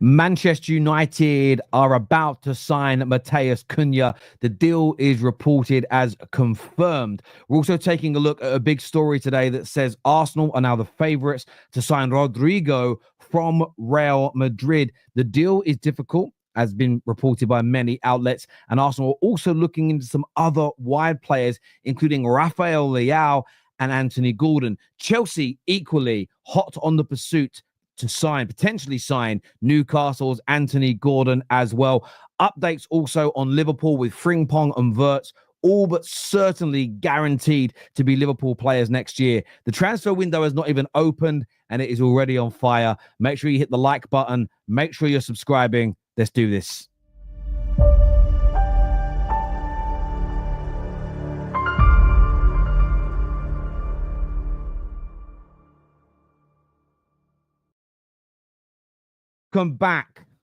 Manchester United are about to sign Matheus Cunha. The deal is reported as confirmed. We're also taking a look at a big story today that says Arsenal are now the favourites to sign Rodrygo from Real Madrid. The deal is difficult, has been reported by many outlets, and Arsenal are also looking into some other wide players, including Rafael Leao and Anthony Gordon. Chelsea equally hot on the pursuit to potentially sign Newcastle's Anthony Gordon as well. Updates also on Liverpool with Frimpong and Wirtz, all but certainly guaranteed to be Liverpool players next year. The transfer window has not even opened and it is already on fire. Make sure you hit the like button. Make sure you're subscribing. Let's do this.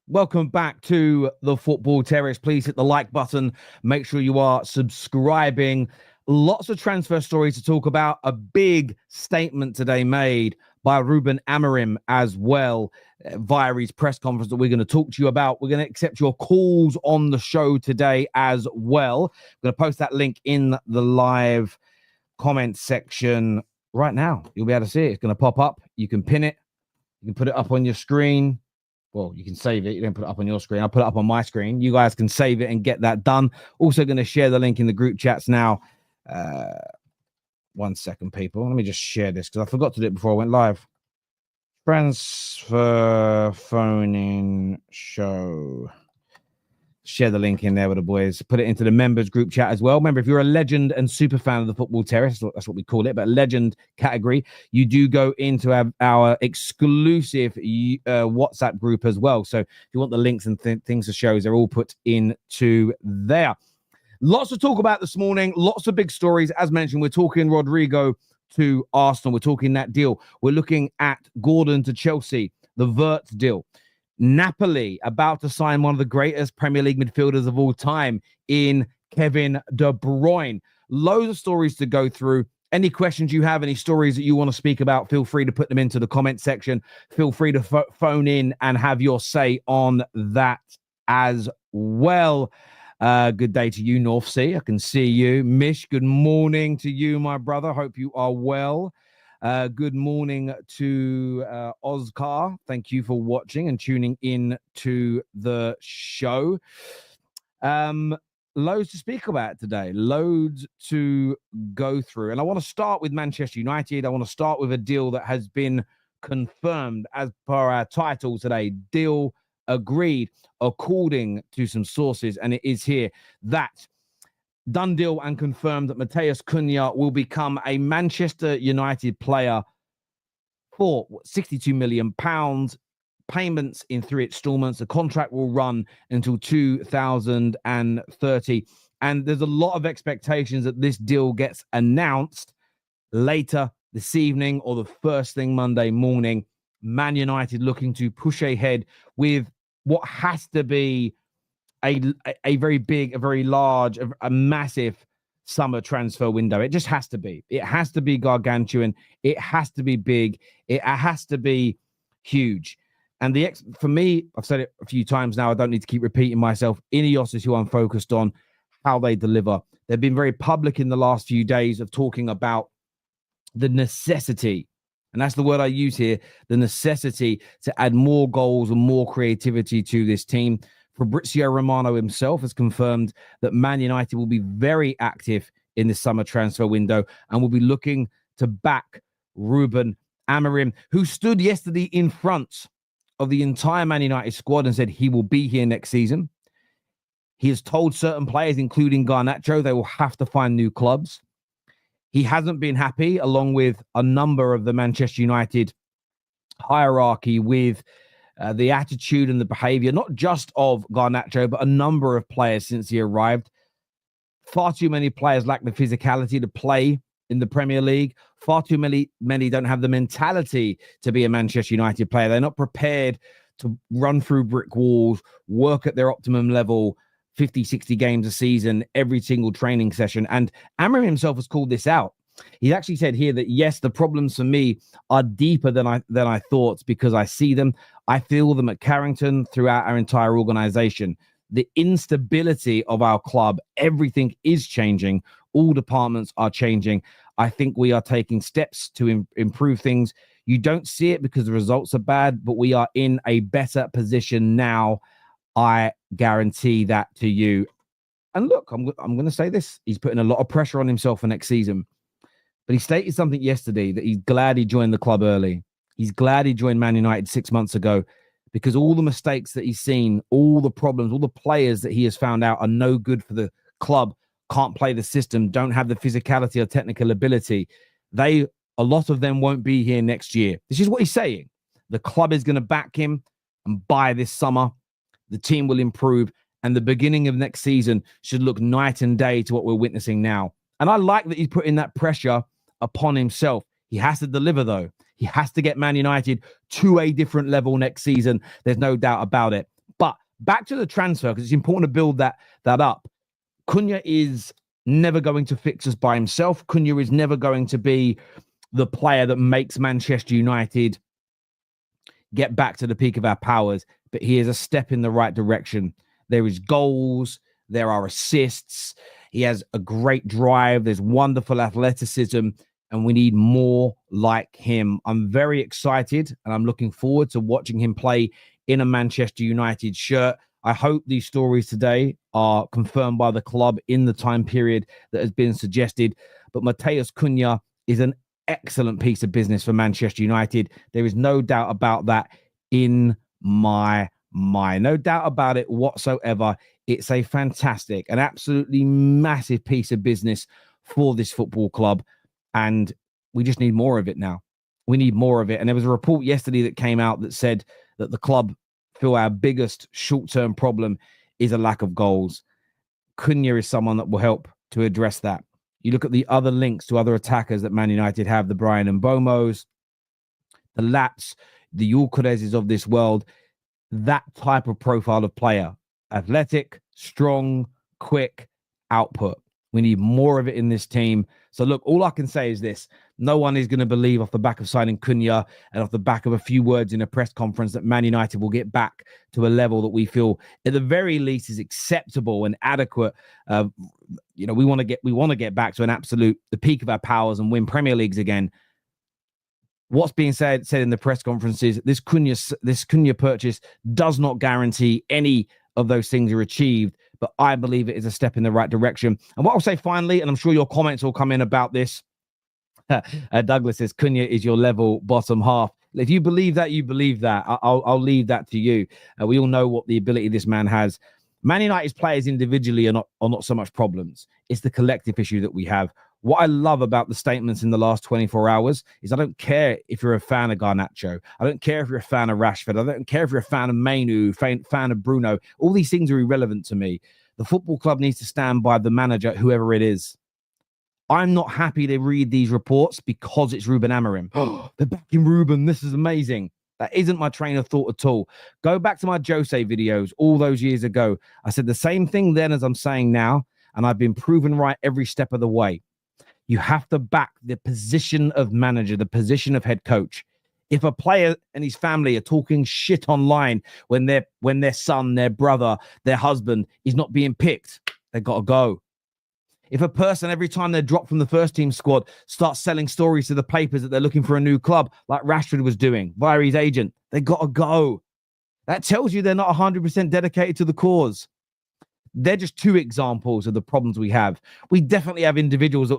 Welcome back to the Football Terrace. Please hit the like button. Make sure you are subscribing. Lots of transfer stories to talk about. A big statement today made by Ruben Amorim as well via his press conference that we're going to talk to you about. We're going to accept your calls on the show today as well. I'm going to post that link in the live comment section right now. You'll be able to see it. It's going to pop up. You can pin it. You can put it up on your screen. Well, you can save it. You don't put it up on your screen. I'll put it up on my screen. You guys can save it and get that done. Also going to share the link in the group chats now. 1 second, people. Let me just share this because I forgot to do it before I went live. Transfer phone-in show. Share the link in there with the boys. Put it into the members group chat as well. Remember, if you're a legend and super fan of the Football Terrace, that's what we call it, but legend category, you do go into our exclusive WhatsApp group as well. So if you want the links and things to shows, they're all put into there. Lots to talk about this morning. Lots of big stories. As mentioned, we're talking Rodrygo to Arsenal. We're talking that deal. We're looking at Gordon to Chelsea, the Wirtz deal. Napoli about to sign one of the greatest Premier League midfielders of all time in Kevin De Bruyne. Loads of stories to go through. Any questions you have, any stories that you want to speak about, feel free to put them into the comment section. Feel free to phone in and have your say on that as well. Good day to you, North Sea. I can see you. Mish, good morning to you, my brother. Hope you are well. Good morning to Oscar. Thank you for watching and tuning in to the show. Loads to speak about today. Loads to go through. And I want to start with Manchester United. I want to start with a deal that has been confirmed as per our title today. Deal agreed according to some sources. And it is here that done deal and confirmed that Matheus Cunha will become a Manchester United player for £62 million, payments in 3 installments. The contract will run until 2030. And there's a lot of expectations that this deal gets announced later this evening or the first thing Monday morning. Man United looking to push ahead with what has to be a very big, a very large, a massive summer transfer window. It just has to be. It has to be gargantuan. It has to be big. It has to be huge. And for me, I've said it a few times now, I don't need to keep repeating myself. Ineos is who I'm focused on, how they deliver. They've been very public in the last few days of talking about the necessity, and that's the word I use here, the necessity to add more goals and more creativity to this team. Fabrizio Romano himself has confirmed that Man United will be very active in the summer transfer window and will be looking to back Ruben Amorim, who stood yesterday in front of the entire Man United squad and said he will be here next season. He has told certain players, including Garnacho, they will have to find new clubs. He hasn't been happy, along with a number of the Manchester United hierarchy, with the attitude and the behavior, not just of Garnacho, but a number of players since he arrived. Far too many players lack the physicality to play in the Premier League. Far too many don't have the mentality to be a Manchester United player. They're not prepared to run through brick walls, work at their optimum level, 50, 60 games a season, every single training session. And Amorim himself has called this out. He actually said here that, yes, the problems for me are deeper than I thought because I see them. I feel them at Carrington, throughout our entire organization. The instability of our club, everything is changing. All departments are changing. I think we are taking steps to improve things. You don't see it because the results are bad, but we are in a better position now. I guarantee that to you. And look, I'm going to say this. He's putting a lot of pressure on himself for next season. But he stated something yesterday that he's glad he joined the club early. He's glad he joined Man United 6 months ago because all the mistakes that he's seen, all the problems, all the players that he has found out are no good for the club, can't play the system, don't have the physicality or technical ability. A lot of them won't be here next year. This is what he's saying. The club is going to back him, and by this summer, the team will improve, and the beginning of next season should look night and day to what we're witnessing now. And I like that he's putting that pressure upon himself. He has to deliver, though. He has to get Man United to a different level next season. There's no doubt about it. But back to the transfer, because it's important to build that up. Cunha is never going to fix us by himself. Cunha is never going to be the player that makes Manchester United get back to the peak of our powers. But he is a step in the right direction. There is goals. There are assists. He has a great drive. There's wonderful athleticism, and we need more like him. I'm very excited, and I'm looking forward to watching him play in a Manchester United shirt. I hope these stories today are confirmed by the club in the time period that has been suggested. But Matheus Cunha is an excellent piece of business for Manchester United. There is no doubt about that in my mind. No doubt about it whatsoever. It's a fantastic, an absolutely massive piece of business for this football club. And we just need more of it now. We need more of it. And there was a report yesterday that came out that said that the club feel our biggest short-term problem is a lack of goals. Cunha is someone that will help to address that. You look at the other links to other attackers that Man United have, the Bruyne and Mbomos, the Lats, the Gyokeres of this world, that type of profile of player. Athletic, strong, quick, output. We need more of it in this team. So look, all I can say is this. No one is going to believe off the back of signing Cunha and off the back of a few words in a press conference that Man United will get back to a level that we feel at the very least is acceptable and adequate. We want to get back to the peak of our powers and win Premier Leagues again. What's being said in the press conferences, this Cunha purchase does not guarantee any of those things are achieved, but I believe it is a step in the right direction. And what I'll say finally, and I'm sure your comments will come in about this, Douglas says Cunha is your level bottom half. If you believe that, you believe that. I'll leave that to you. We all know what the ability this man has. Man United's players individually are not so much problems. It's the collective issue that we have. What I love about the statements in the last 24 hours is I don't care if you're a fan of Garnacho. I don't care if you're a fan of Rashford. I don't care if you're a fan of Manu, fan of Bruno. All these things are irrelevant to me. The football club needs to stand by the manager, whoever it is. I'm not happy to read these reports because it's Ruben Amorim. Oh, they're backing Ruben. This is amazing. That isn't my train of thought at all. Go back to my Jose videos all those years ago. I said the same thing then as I'm saying now, and I've been proven right every step of the way. You have to back the position of manager, the position of head coach. If a player and his family are talking shit online when their son, their brother, their husband is not being picked, they got to go. If a person, every time they're dropped from the first team squad, starts selling stories to the papers that they're looking for a new club, like Rashford was doing via his agent, they got to go. That tells you they're not 100% dedicated to the cause. They're just two examples of the problems we have. We definitely have individuals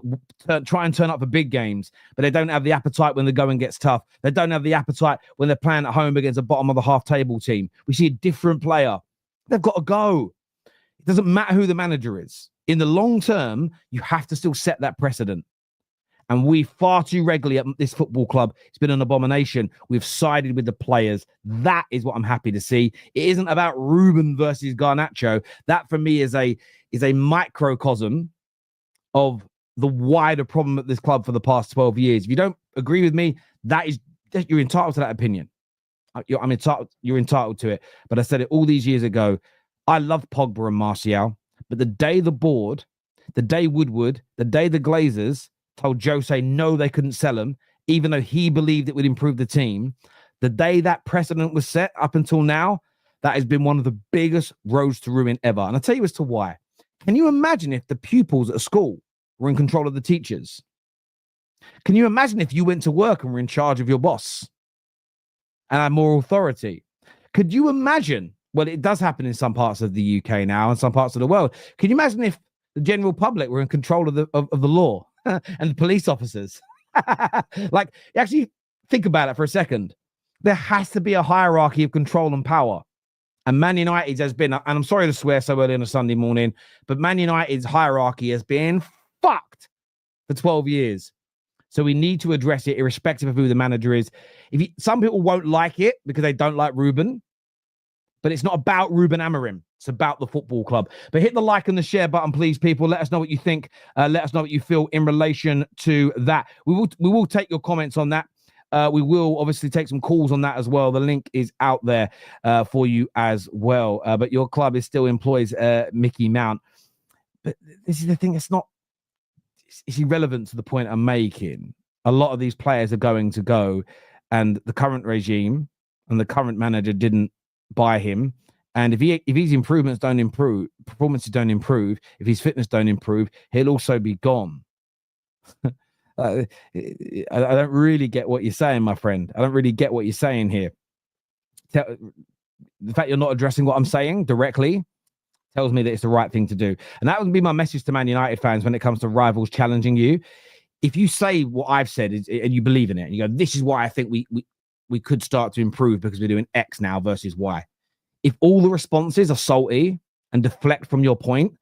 that try and turn up for big games, but they don't have the appetite when the going gets tough. They don't have the appetite when they're playing at home against the bottom of the half-table team. We see a different player. They've got to go. It doesn't matter who the manager is. In the long term, you have to still set that precedent. And we far too regularly at this football club, it's been an abomination. We've sided with the players. That is what I'm happy to see. It isn't about Ruben versus Garnacho. That for me is a microcosm of the wider problem at this club for the past 12 years. If you don't agree with me, you're entitled to that opinion. You're entitled to it. But I said it all these years ago. I love Pogba and Martial, but the day the board, the day Woodward, the day the Glazers told Jose no, they couldn't sell him, even though he believed it would improve the team. The day that precedent was set up until now, that has been one of the biggest roads to ruin ever. And I'll tell you as to why. Can you imagine if the pupils at a school were in control of the teachers? Can you imagine if you went to work and were in charge of your boss and had more authority? Could you imagine? Well, it does happen in some parts of the UK now and some parts of the world. Can you imagine if the general public were in control of the law and the police officers? Like, actually think about it for a second. There has to be a hierarchy of control and power. And Man United has been, and I'm sorry to swear so early on a Sunday morning, but Man United's hierarchy has been fucked for 12 years. So we need to address it irrespective of who the manager is. Some people won't like it because they don't like Ruben, but it's not about Ruben Amorim. It's about the football club. But hit the like and the share button, please, people. Let us know what you think. Let us know what you feel in relation to that. We will take your comments on that. We will obviously take some calls on that as well. The link is out there for you as well. But your club still employs Mickey Mount. But this is the thing. It's irrelevant to the point I'm making. A lot of these players are going to go, and the current regime and the current manager didn't buy him. And if his performances don't improve, if his fitness don't improve, he'll also be gone. I don't really get what you're saying, my friend. I don't really get what you're saying here. The fact you're not addressing what I'm saying directly tells me that it's the right thing to do. And that would be my message to Man United fans when it comes to rivals challenging you. If you say what I've said and you believe in it, and you go, this is why I think we could start to improve because we're doing X now versus Y. If all the responses are salty and deflect from your point,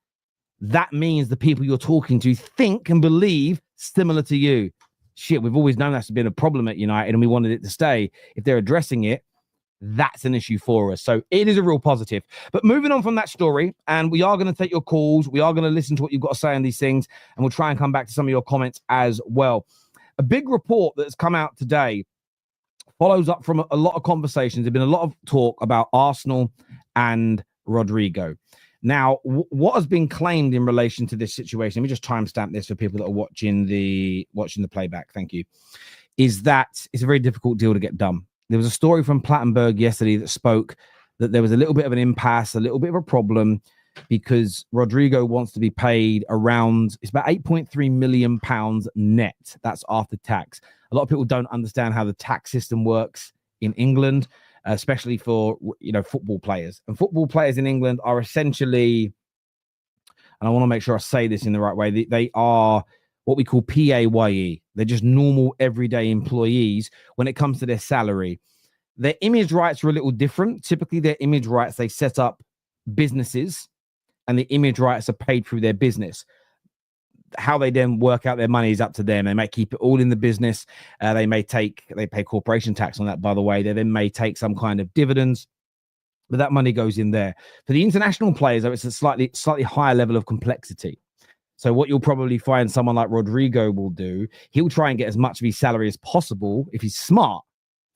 that means the people you're talking to think and believe similar to you. Shit, we've always known that's been a problem at United and we wanted it to stay. If they're addressing it, that's an issue for us. So it is a real positive. But moving on from that story, and we are going to take your calls. We are going to listen to what you've got to say on these things, and we'll try and come back to some of your comments as well. A big report that's come out today follows up from a lot of conversations. There's been a lot of talk about Arsenal and Rodrygo. Now, what has been claimed in relation to this situation, let me just timestamp this for people that are watching the playback, thank you, is that it's a very difficult deal to get done. There was a story from Plattenberg yesterday that spoke that there was a little bit of an impasse, a little bit of a problem, because Rodrygo wants to be paid around, it's about £8.3 million net. That's after tax. A lot of people don't understand how the tax system works in England, especially for, football players. And football players in England are essentially, and I want to make sure I say this in the right way, they are what we call PAYE. They're just normal everyday employees when it comes to their salary. Their image rights are a little different. Typically, their image rights, they set up businesses and the image rights are paid through their business. How they then work out their money is up to them. They may keep it all in the business. They pay corporation tax on that, by the way. They then may take some kind of dividends, but that money goes in there. For the international players, though, it's a slightly higher level of complexity. So what you'll probably find someone like Rodrygo will do, he'll try and get as much of his salary as possible. If he's smart,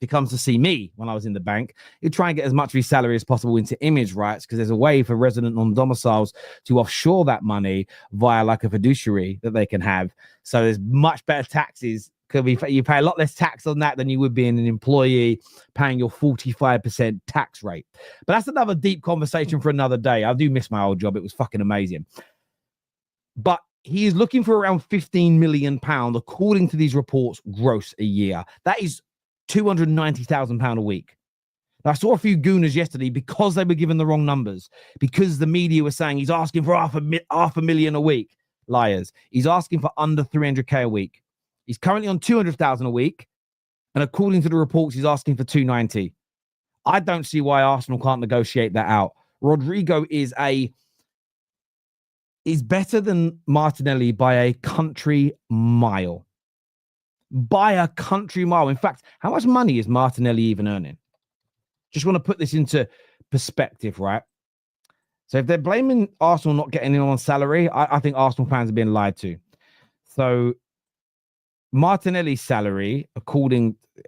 if he comes to see me when I was in the bank, he'll try and get as much of his salary as possible into image rights, because there's a way for resident non-domiciles to offshore that money via like a fiduciary that they can have. So there's much better taxes. You pay a lot less tax on that than you would be in an employee paying your 45% tax rate. But that's another deep conversation for another day. I do miss my old job. It was fucking amazing. But he is looking for around £15 million, according to these reports, gross a year. That is £290,000 a week. Now, I saw a few gooners yesterday because they were given the wrong numbers, because the media was saying he's asking for half a million a week. Liars. He's asking for under 300k a week. He's currently on 200,000 a week, and according to the reports, he's asking for 290. I don't see why Arsenal can't negotiate that out. Rodrygo is better than Martinelli by a country mile. By a country mile. In fact, how much money is Martinelli even earning? Just want to put this into perspective, right? So if they're blaming Arsenal not getting in on salary, I think Arsenal fans are being lied to. So Martinelli's salary,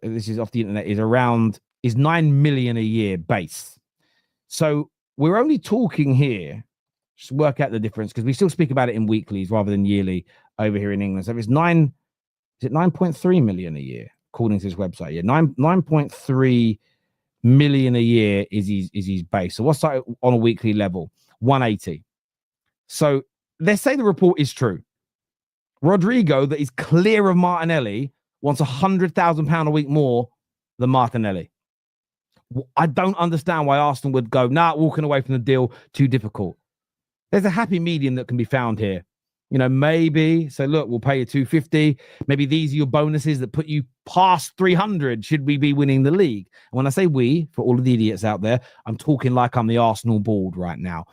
this is off the internet, is 9 million a year base. So we're only talking here, just work out the difference, because we still speak about it in weeklies rather than yearly over here in England. So if it's 9 Is it 9.3 million a year, according to his website? Yeah, 9.3 million a year is his base. So what's that on a weekly level? 180. So let's say the report is true. Rodrygo, that is clear of Martinelli, wants £100,000 a week more than Martinelli. I don't understand why Arsenal would go, walking away from the deal, too difficult. There's a happy medium that can be found here. You know, maybe say, look, we'll pay you 250. Maybe these are your bonuses that put you past 300 should we be winning the league. And when I say we, for all of the idiots out there, I'm talking like I'm the Arsenal board right now.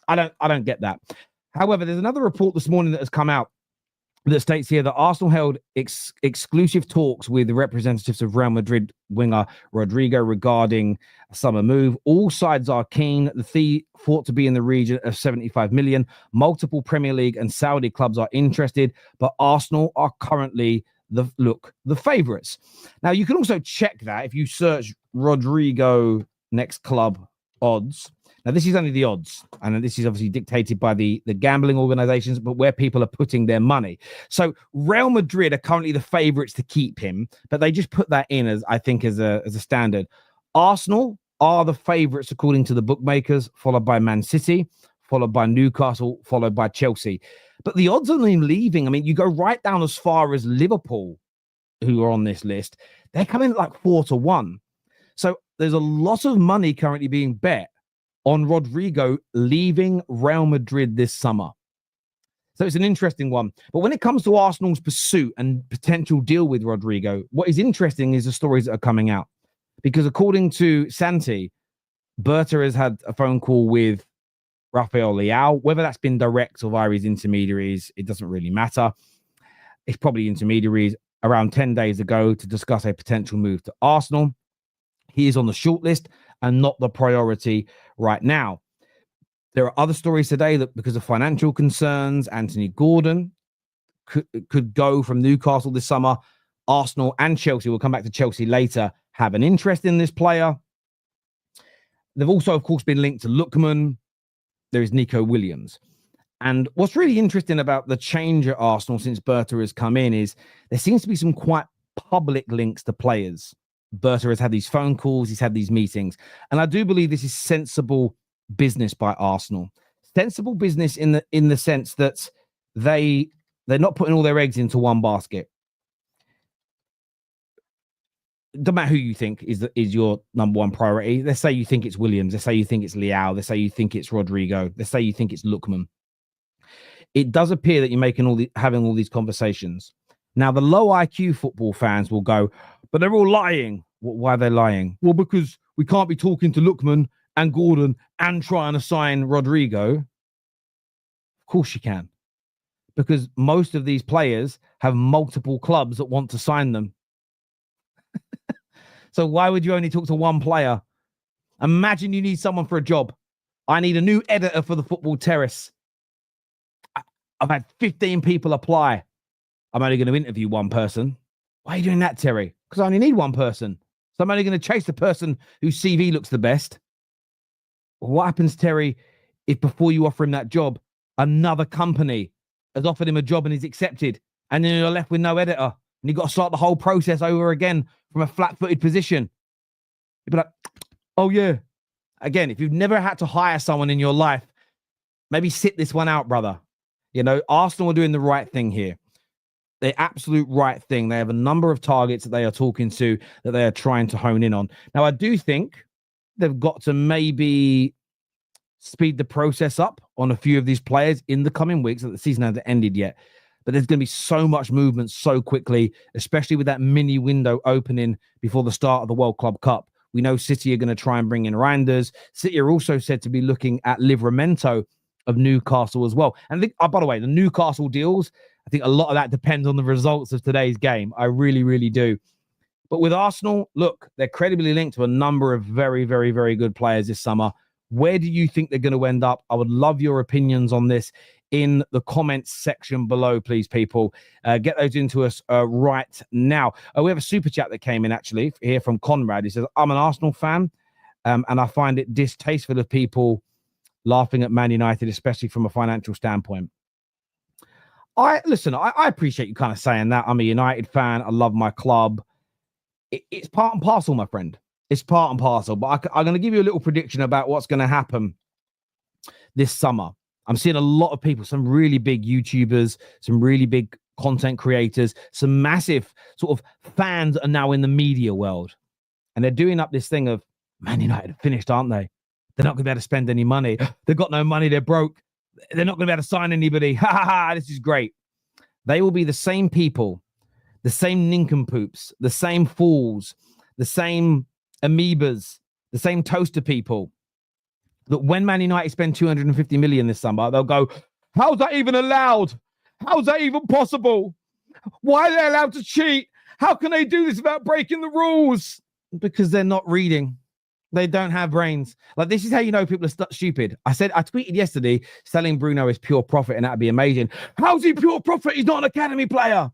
I don't get that. However, there's another report this morning that has come out that states here that Arsenal held exclusive talks with the representatives of Real Madrid winger Rodrygo regarding a summer move. All sides are keen. The fee thought to be in the region of 75 million. Multiple Premier League and Saudi clubs are interested, but Arsenal are currently the favourites. Now, you can also check that if you search Rodrygo next club odds. Now, this is only the odds, and this is obviously dictated by the gambling organizations, but where people are putting their money. So Real Madrid are currently the favorites to keep him, but they just put that in as, I think, as a standard. Arsenal are the favorites according to the bookmakers, followed by Man City, followed by Newcastle, followed by Chelsea. But the odds on him leaving, I mean, you go right down as far as Liverpool, who are on this list. They're coming at like 4-1. So there's a lot of money currently being bet on Rodrygo leaving Real Madrid this summer. So it's an interesting one. But when it comes to Arsenal's pursuit and potential deal with Rodrygo, what is interesting is the stories that are coming out. Because according to Santi, Berta has had a phone call with Rafael Leao. Whether that's been direct or via his intermediaries, it doesn't really matter. It's probably intermediaries around 10 days ago to discuss a potential move to Arsenal. He is on the shortlist and not the priority right now. There are other stories today that because of financial concerns, Anthony Gordon could go from Newcastle this summer. Arsenal and Chelsea, we'll come back to Chelsea later, have an interest in this player. They've also, of course, been linked to Lookman. There is Nico Williams. And what's really interesting about the change at Arsenal since Berta has come in is there seems to be some quite public links to players. Berta has had these phone calls, he's had these meetings. And I do believe this is sensible business by Arsenal. Sensible business in the sense that they're not putting all their eggs into one basket. No matter who you think is your number one priority. Let's say you think it's Williams. Let's say you think it's Leao. Let's say you think it's Rodrygo. Let's say you think it's Lookman. It does appear that you're having all these conversations. Now, the low IQ football fans will go, but they're all lying. Why are they lying? Well, because we can't be talking to Lookman and Gordon and trying to sign Rodrygo. Of course you can. Because most of these players have multiple clubs that want to sign them. So why would you only talk to one player? Imagine you need someone for a job. I need a new editor for the Football Terrace. I've had 15 people apply. I'm only going to interview one person. Why are you doing that, Terry? Because I only need one person. So I'm only going to chase the person whose CV looks the best. What happens, Terry, if before you offer him that job, another company has offered him a job and he's accepted, and then you're left with no editor, and you've got to start the whole process over again from a flat-footed position? You'd be like, oh, yeah. Again, if you've never had to hire someone in your life, maybe sit this one out, brother. You know, Arsenal are doing the right thing here. The absolute right thing. They have a number of targets that they are talking to, that they are trying to hone in on. Now, I do think they've got to maybe speed the process up on a few of these players in the coming weeks. The season hasn't ended yet, but there's going to be so much movement so quickly, especially with that mini window opening before the start of the World Club Cup. We know City are going to try and bring in Reinders. City are also said to be looking at Livramento of Newcastle as well. And I think, by the way, the Newcastle deals, I think a lot of that depends on the results of today's game. I really, really do. But with Arsenal, look, they're credibly linked to a number of very, very, very good players this summer. Where do you think they're going to end up? I would love your opinions on this in the comments section below, please, people. Get those into us right now. We have a super chat that came in, actually, here from Conrad. He says, I'm an Arsenal fan, and I find it distasteful of people laughing at Man United, especially from a financial standpoint. I appreciate you kind of saying that. I'm a United fan. I love my club. It's part and parcel, my friend. It's part and parcel. But I'm going to give you a little prediction about what's going to happen this summer. I'm seeing a lot of people, some really big YouTubers, some really big content creators, some massive sort of fans are now in the media world. And they're doing up this thing of, Man United are finished, aren't they? They're not going to be able to spend any money. They've got no money. They're broke. They're not going to be able to sign anybody. Ha ha ha. This is great. They will be the same people, the same nincompoops, the same fools, the same amoebas, the same toaster people that when Man United spend 250 million this summer, they'll go, how's that even allowed? How's that even possible? Why are they allowed to cheat? How can they do this without breaking the rules? Because they're not reading. They don't have brains. Like, this is how you know people are stupid. I tweeted yesterday, selling Bruyne is pure profit, and that'd be amazing. How's he pure profit? He's not an academy player.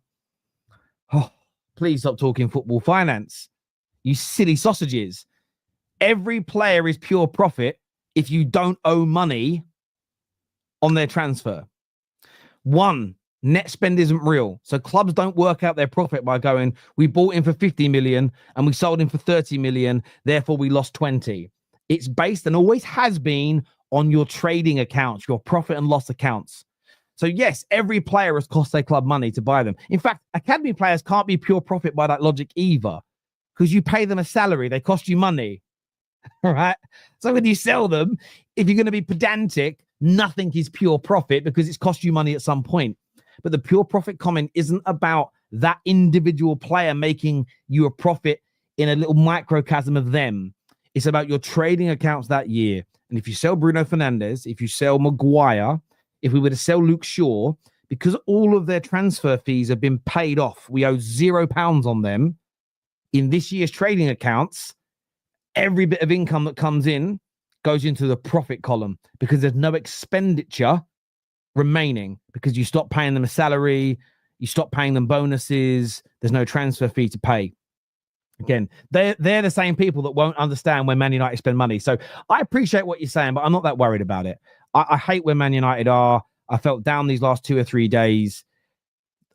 Oh, please stop talking football finance. You silly sausages. Every player is pure profit if you don't owe money on their transfer. One, net spend isn't real. So clubs don't work out their profit by going, we bought him for 50 million and we sold him for 30 million. Therefore, we lost 20. It's based and always has been on your trading accounts, your profit and loss accounts. So yes, every player has cost their club money to buy them. In fact, academy players can't be pure profit by that logic either, because you pay them a salary. They cost you money. All right. So when you sell them, if you're going to be pedantic, nothing is pure profit because it's cost you money at some point. But the pure profit comment isn't about that individual player making you a profit in a little microcosm of them. It's about your trading accounts that year. And if you sell Bruno Fernandes, if you sell Maguire, if we were to sell Luke Shaw, because all of their transfer fees have been paid off, we owe £0 on them in this year's trading accounts. Every bit of income that comes in goes into the profit column because there's no expenditure remaining, because you stop paying them a salary, you stop paying them bonuses, there's no transfer fee to pay. Again, they're the same people that won't understand when Man United spend money. So I appreciate what you're saying, but I'm not that worried about it. I hate where Man United are. I felt down these last 2 or 3 days.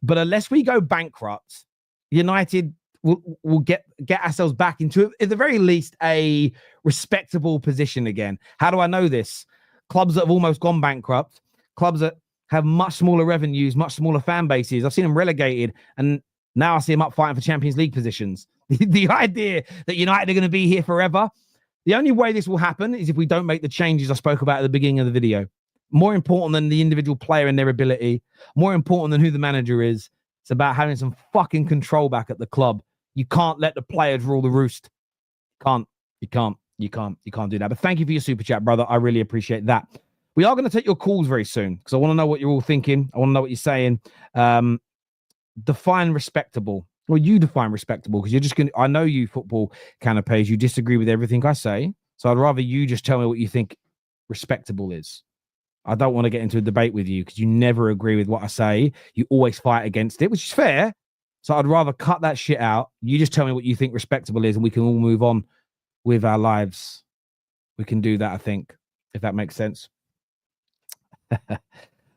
But unless we go bankrupt, United will get ourselves back into, at the very least, a respectable position again. How do I know this? Clubs that have almost gone bankrupt, clubs that have much smaller revenues, much smaller fan bases. I've seen them relegated, and now I see them up fighting for Champions League positions. The idea that United are going to be here forever, the only way this will happen is if we don't make the changes I spoke about at the beginning of the video. More important than the individual player and their ability, more important than who the manager is, it's about having some fucking control back at the club. You can't let the players rule the roost. You can't do that. But thank you for your super chat, brother. I really appreciate that. We are going to take your calls very soon because I want to know what you're all thinking. I want to know what you're saying. Define respectable. Well, you define respectable, because you're just going to, I know you football canapes, you disagree with everything I say. So I'd rather you just tell me what you think respectable is. I don't want to get into a debate with you because you never agree with what I say. You always fight against it, which is fair. So I'd rather cut that shit out. You just tell me what you think respectable is, and we can all move on with our lives. We can do that, I think, if that makes sense.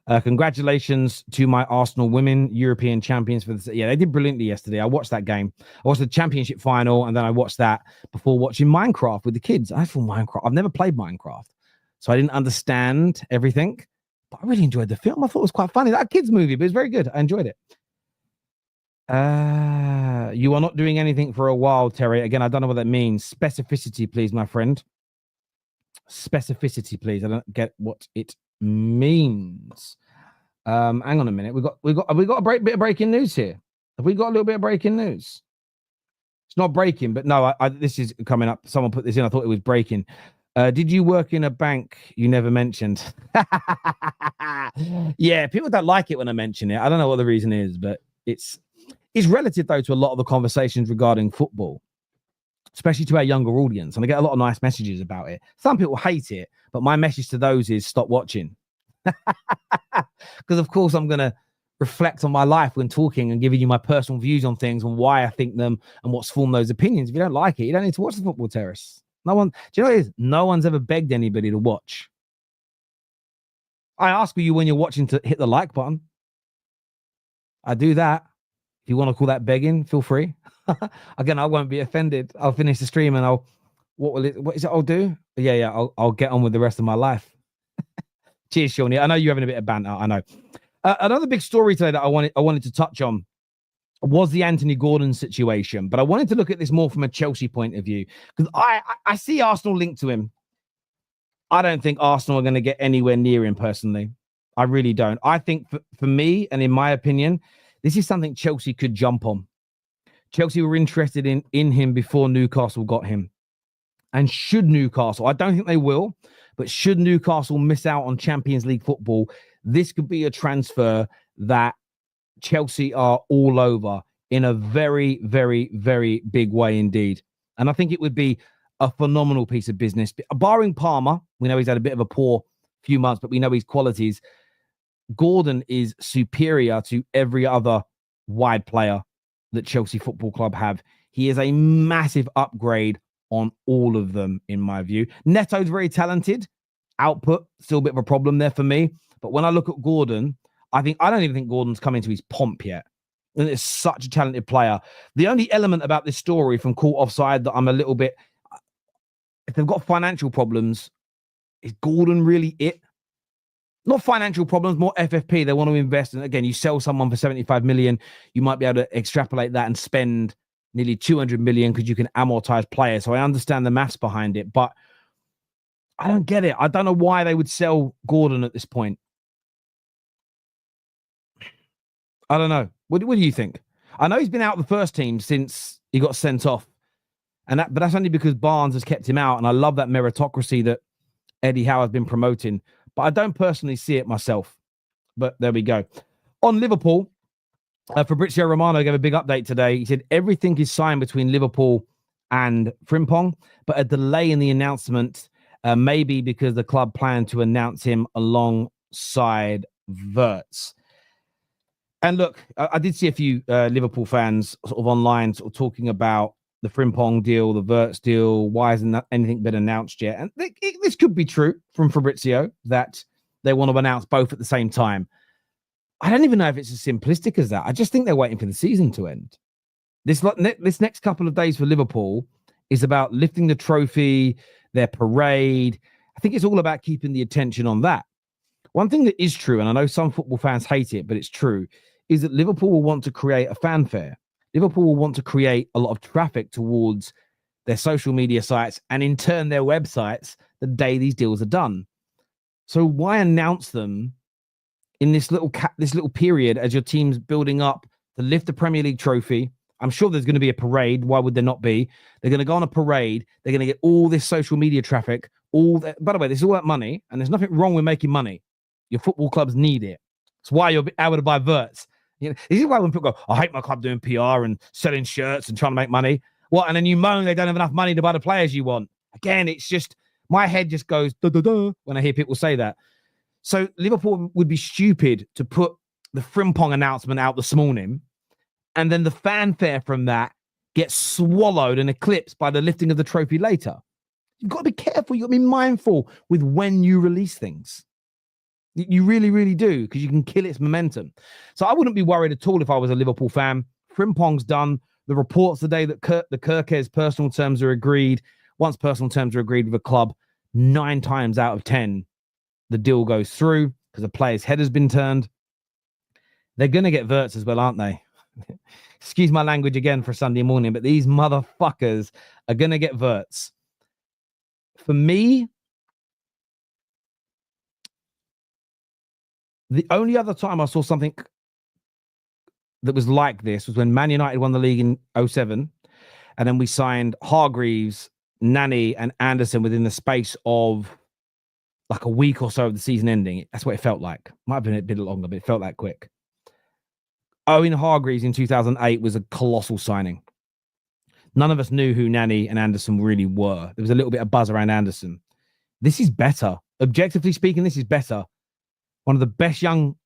Congratulations to my Arsenal women, European champions for the. Yeah, they did brilliantly yesterday. I watched that game. I watched the championship final, and then I watched that before watching Minecraft with the kids. I thought Minecraft. I've never played Minecraft, so I didn't understand everything. But I really enjoyed the film. I thought it was quite funny. That kids movie, but it was very good. I enjoyed it. You are not doing anything for a while, Terry. Again, I don't know what that means. Specificity, please, my friend. Specificity, please. I don't get what it means. Hang on a minute. Have we got a bit of breaking news here? Have we got a little bit of breaking news? It's not breaking, but no, this is coming up. Someone put this in. I thought it was breaking. Did you work in a bank? You never mentioned. Yeah, people don't like it when I mention it. I don't know what the reason is, but it's relative, though, to a lot of the conversations regarding football, especially to our younger audience. And I get a lot of nice messages about it. Some people hate it, but my message to those is stop watching. Because, of course, I'm going to reflect on my life when talking and giving you my personal views on things and why I think them and what's formed those opinions. If you don't like it, you don't need to watch the Football Terrace. No one, do you know what it is? No one's ever begged anybody to watch. I ask you when you're watching to hit the like button. I do that. If you want to call that begging, feel free. Again, I won't be offended. I'll finish the stream and what is it I'll do? Yeah, I'll get on with the rest of my life. Cheers, Shawnee. I know you're having a bit of banter. I know. Another big story today that I wanted to touch on was the Anthony Gordon situation, but I wanted to look at this more from a Chelsea point of view because I see Arsenal linked to him. I don't think Arsenal are going to get anywhere near him personally. I really don't. I think for me, and in my opinion, this is something Chelsea could jump on. Chelsea were interested in him before Newcastle got him. And should Newcastle, I don't think they will, but should Newcastle miss out on Champions League football, this could be a transfer that Chelsea are all over in a very, very, very big way indeed. And I think it would be a phenomenal piece of business. Barring Palmer, we know he's had a bit of a poor few months, but we know his qualities. Gordon is superior to every other wide player that Chelsea Football Club have. He is a massive upgrade on all of them, in my view. Neto's very talented. Output, still a bit of a problem there for me. But when I look at Gordon, I don't even think Gordon's come into his pomp yet. And it's such a talented player. The only element about this story from Caught Offside that I'm a little bit, if they've got financial problems, is Gordon really it? Not financial problems, more FFP. They want to invest. And again, you sell someone for 75 million, you might be able to extrapolate that and spend nearly 200 million because you can amortize players. So I understand the maths behind it, but I don't get it. I don't know why they would sell Gordon at this point. I don't know. What do you think? I know he's been out of the first team since he got sent off. But that's only because Barnes has kept him out. And I love that meritocracy that Eddie Howe has been promoting. But I don't personally see it myself. But there we go. On Liverpool, Fabrizio Romano gave a big update today. He said everything is signed between Liverpool and Frimpong, but a delay in the announcement, maybe because the club planned to announce him alongside Wirtz. And look, I did see a few Liverpool fans sort of online sort of talking about the Frimpong deal, the Wirtz deal. Why hasn't anything been announced yet? And this could be true from Fabrizio, that they want to announce both at the same time. I don't even know if it's as simplistic as that. I just think they're waiting for the season to end. This next couple of days for Liverpool is about lifting the trophy, their parade. I think it's all about keeping the attention on that. One thing that is true, and I know some football fans hate it, but it's true, is that Liverpool will want to create a fanfare. Liverpool will want to create a lot of traffic towards their social media sites and in turn their websites the day these deals are done. So why announce them in this little period as your team's building up to lift the Premier League trophy? I'm sure there's going to be a parade. Why would there not be? They're going to go on a parade. They're going to get all this social media traffic. By the way, this is all about money, and there's nothing wrong with making money. Your football clubs need it. It's why you're able to buy Wirtz. You know, this is why when people go, I hate my club doing PR and selling shirts and trying to make money. What? And then you moan they don't have enough money to buy the players you want. Again, it's just, my head just goes, da, da, da, when I hear people say that. So Liverpool would be stupid to put the Frimpong announcement out this morning, and then the fanfare from that gets swallowed and eclipsed by the lifting of the trophy later. You've got to be careful. You've got to be mindful with when you release things. You really, really do, because you can kill its momentum. So I wouldn't be worried at all if I was a Liverpool fan. Frimpong's done. The reports today that the Gyokeres personal terms are agreed. Once personal terms are agreed with a club, 9 times out of 10, the deal goes through because the player's head has been turned. They're going to get Wirtz as well, aren't they? Excuse my language again for Sunday morning, but these motherfuckers are going to get Wirtz. For me, the only other time I saw something that was like this was when Man United won the league in 2007, and then we signed Hargreaves, Nani, and Anderson within the space of like a week or so of the season ending. That's what it felt like. Might have been a bit longer, but it felt that quick. Owen Hargreaves in 2008 was a colossal signing. None of us knew who Nani and Anderson really were. There was a little bit of buzz around Anderson. This is better. Objectively speaking, this is better. One of the best young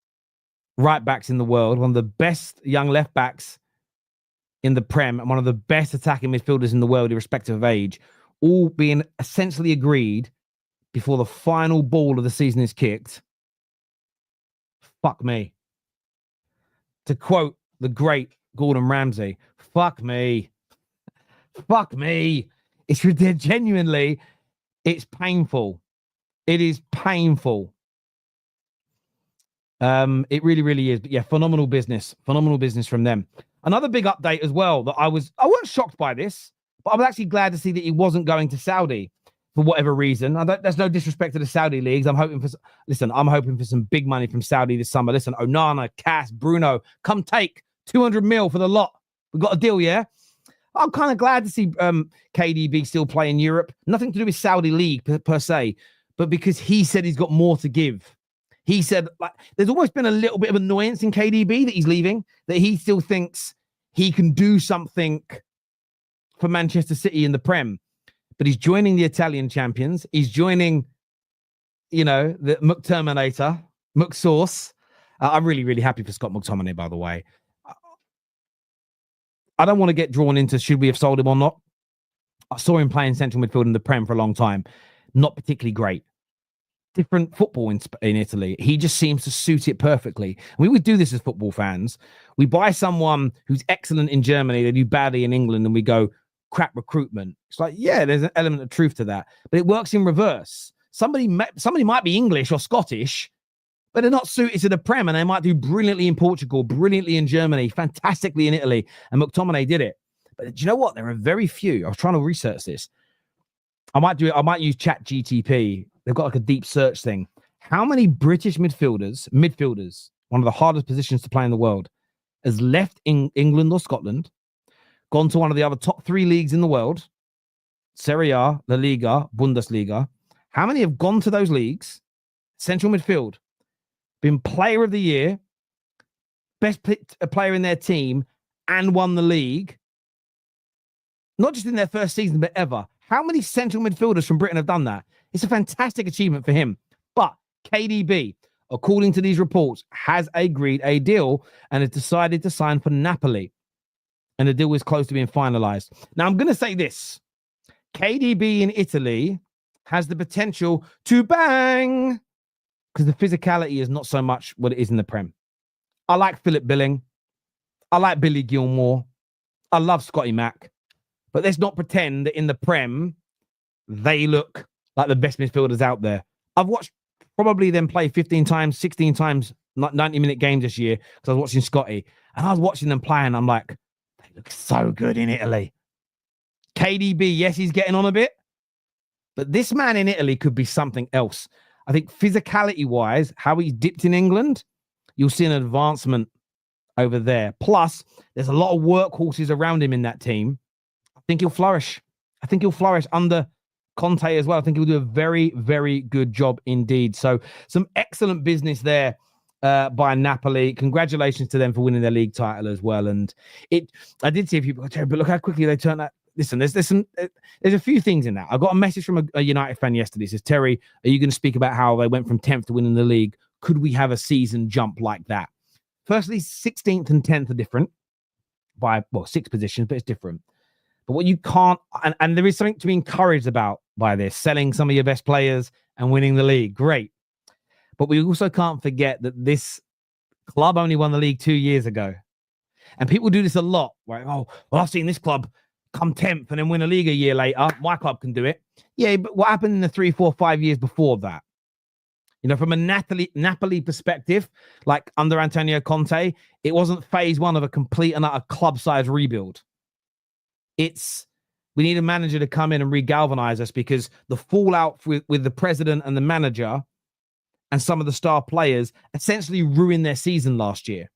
right backs in the world, one of the best young left backs in the Prem, and one of the best attacking midfielders in the world, irrespective of age, all being essentially agreed before the final ball of the season is kicked. Fuck me. To quote the great Gordon Ramsay, fuck me. Fuck me. It's genuinely, it's painful. It is painful. It really, really is. But yeah, phenomenal business from them. Another big update as well that I wasn't shocked by this, but I was actually glad to see that he wasn't going to Saudi for whatever reason. There's no disrespect to the Saudi leagues. I'm hoping for some big money from Saudi this summer. Listen, Onana, Cass, Bruno, come take 200 mil for the lot. We got a deal, yeah? I'm kind of glad to see KDB still play in Europe. Nothing to do with Saudi league per se, but because he said he's got more to give. He said, like, there's almost been a little bit of annoyance in KDB that he's leaving, that he still thinks he can do something for Manchester City in the Prem. But he's joining the Italian champions. He's joining, the McTerminator, McSauce. I'm really, really happy for Scott McTominay, by the way. I don't want to get drawn into should we have sold him or not. I saw him playing central midfield in the Prem for a long time. Not particularly great. Different football in Italy. He just seems to suit it perfectly. We would do this as football fans. We buy someone who's excellent in Germany, they do badly in England, and we go, crap recruitment. It's like, yeah, there's an element of truth to that. But it works in reverse. Somebody might be English or Scottish, but they're not suited to the Prem, and they might do brilliantly in Portugal, brilliantly in Germany, fantastically in Italy, and McTominay did it. But do you know what? There are very few. I was trying to research this. I might use ChatGTP. They've got like a deep search thing. How many British midfielders, one of the hardest positions to play in the world, has left England or Scotland, gone to one of the other top 3 leagues in the world, Serie A, La Liga, Bundesliga. How many have gone to those leagues, central midfield, been player of the year, best player in their team, and won the league? Not just in their first season, but ever. How many central midfielders from Britain have done that? It's a fantastic achievement for him. But KDB, according to these reports, has agreed a deal and has decided to sign for Napoli. And the deal is close to being finalized. Now, I'm going to say this. KDB in Italy has the potential to bang, because the physicality is not so much what it is in the Prem. I like Philip Billing. I like Billy Gilmore. I love Scotty Mac. But let's not pretend that in the Prem, they look like the best midfielders out there. I've watched probably them play 15 times, 16 times, 90-minute games this year, because I was watching Scotty. And I was watching them play, and I'm like, they look so good in Italy. KDB, yes, he's getting on a bit. But this man in Italy could be something else. I think physicality-wise, how he's dipped in England, you'll see an advancement over there. Plus, there's a lot of workhorses around him in that team. I think he'll flourish. I think he'll flourish under Conte as well. I think he'll do a very, very good job indeed. So some excellent business there by Napoli. Congratulations to them for winning their league title as well. And I did see a few people, but look how quickly they turned that. Listen, there's a few things in that. I got a message from a United fan yesterday. It says, Terry, are you going to speak about how they went from 10th to winning the league? Could we have a season jump like that? Firstly, 16th and 10th are different by, 6 positions, but it's different. But what you can't, and there is something to be encouraged about by this, selling some of your best players and winning the league. Great. But we also can't forget that this club only won the league 2 years ago. And people do this a lot, right? Oh, well, I've seen this club come 10th and then win a league a year later. My club can do it. Yeah, but what happened in the 3, 4, 5 years before that? From a Napoli perspective, like under Antonio Conte, it wasn't phase 1 of a complete and utter club-size rebuild. We need a manager to come in and re-galvanize us, because the fallout with the president and the manager and some of the star players essentially ruined their season last year.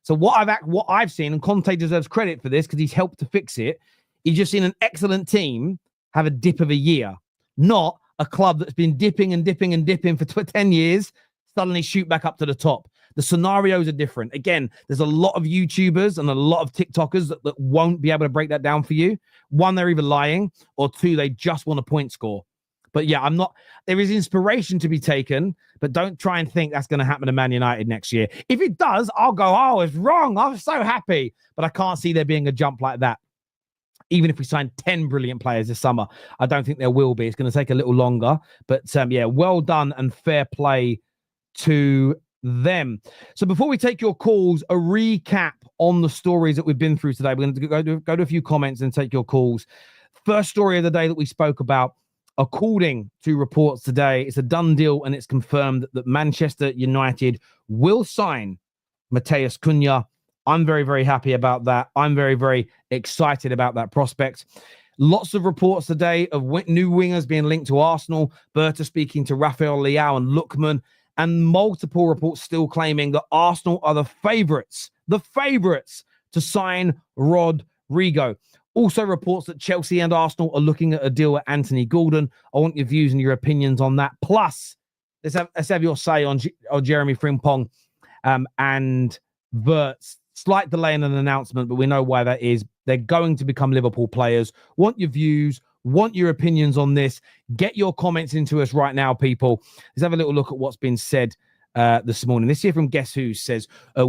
So what I've seen, and Conte deserves credit for this because he's helped to fix it, he's just seen an excellent team have a dip of a year, not a club that's been dipping and dipping and dipping for 10 years, suddenly shoot back up to the top. The scenarios are different. Again, there's a lot of YouTubers and a lot of TikTokers that won't be able to break that down for you. 1, they're either lying, or 2, they just want a point score. But yeah, there is inspiration to be taken, but don't try and think that's going to happen to Man United next year. If it does, I'll go, oh, it's wrong. I'm so happy. But I can't see there being a jump like that. Even if we sign 10 brilliant players this summer, I don't think there will be. It's going to take a little longer. But yeah, well done and fair play to them. So before we take your calls, a recap on the stories that we've been through today. We're going to go to a few comments and take your calls. First story of the day that we spoke about, according to reports today, it's a done deal and it's confirmed that Manchester United will sign Matheus Cunha. I'm very, very happy about that. I'm very, very excited about that prospect. Lots of reports today of new wingers being linked to Arsenal. Berta speaking to Rafael Leao and Lookman, and multiple reports still claiming that Arsenal are the favourites to sign Rodrygo. Also reports that Chelsea and Arsenal are looking at a deal with Anthony Gordon. I want your views and your opinions on that. Plus, let's have your say on Jeremy Frimpong and Wirtz. Slight delay in an announcement, but we know why that is. They're going to become Liverpool players. Want your views, want your opinions on this. Get your comments into us right now, people. Let's have a little look at what's been said this morning. This here from Guess Who says, Cunha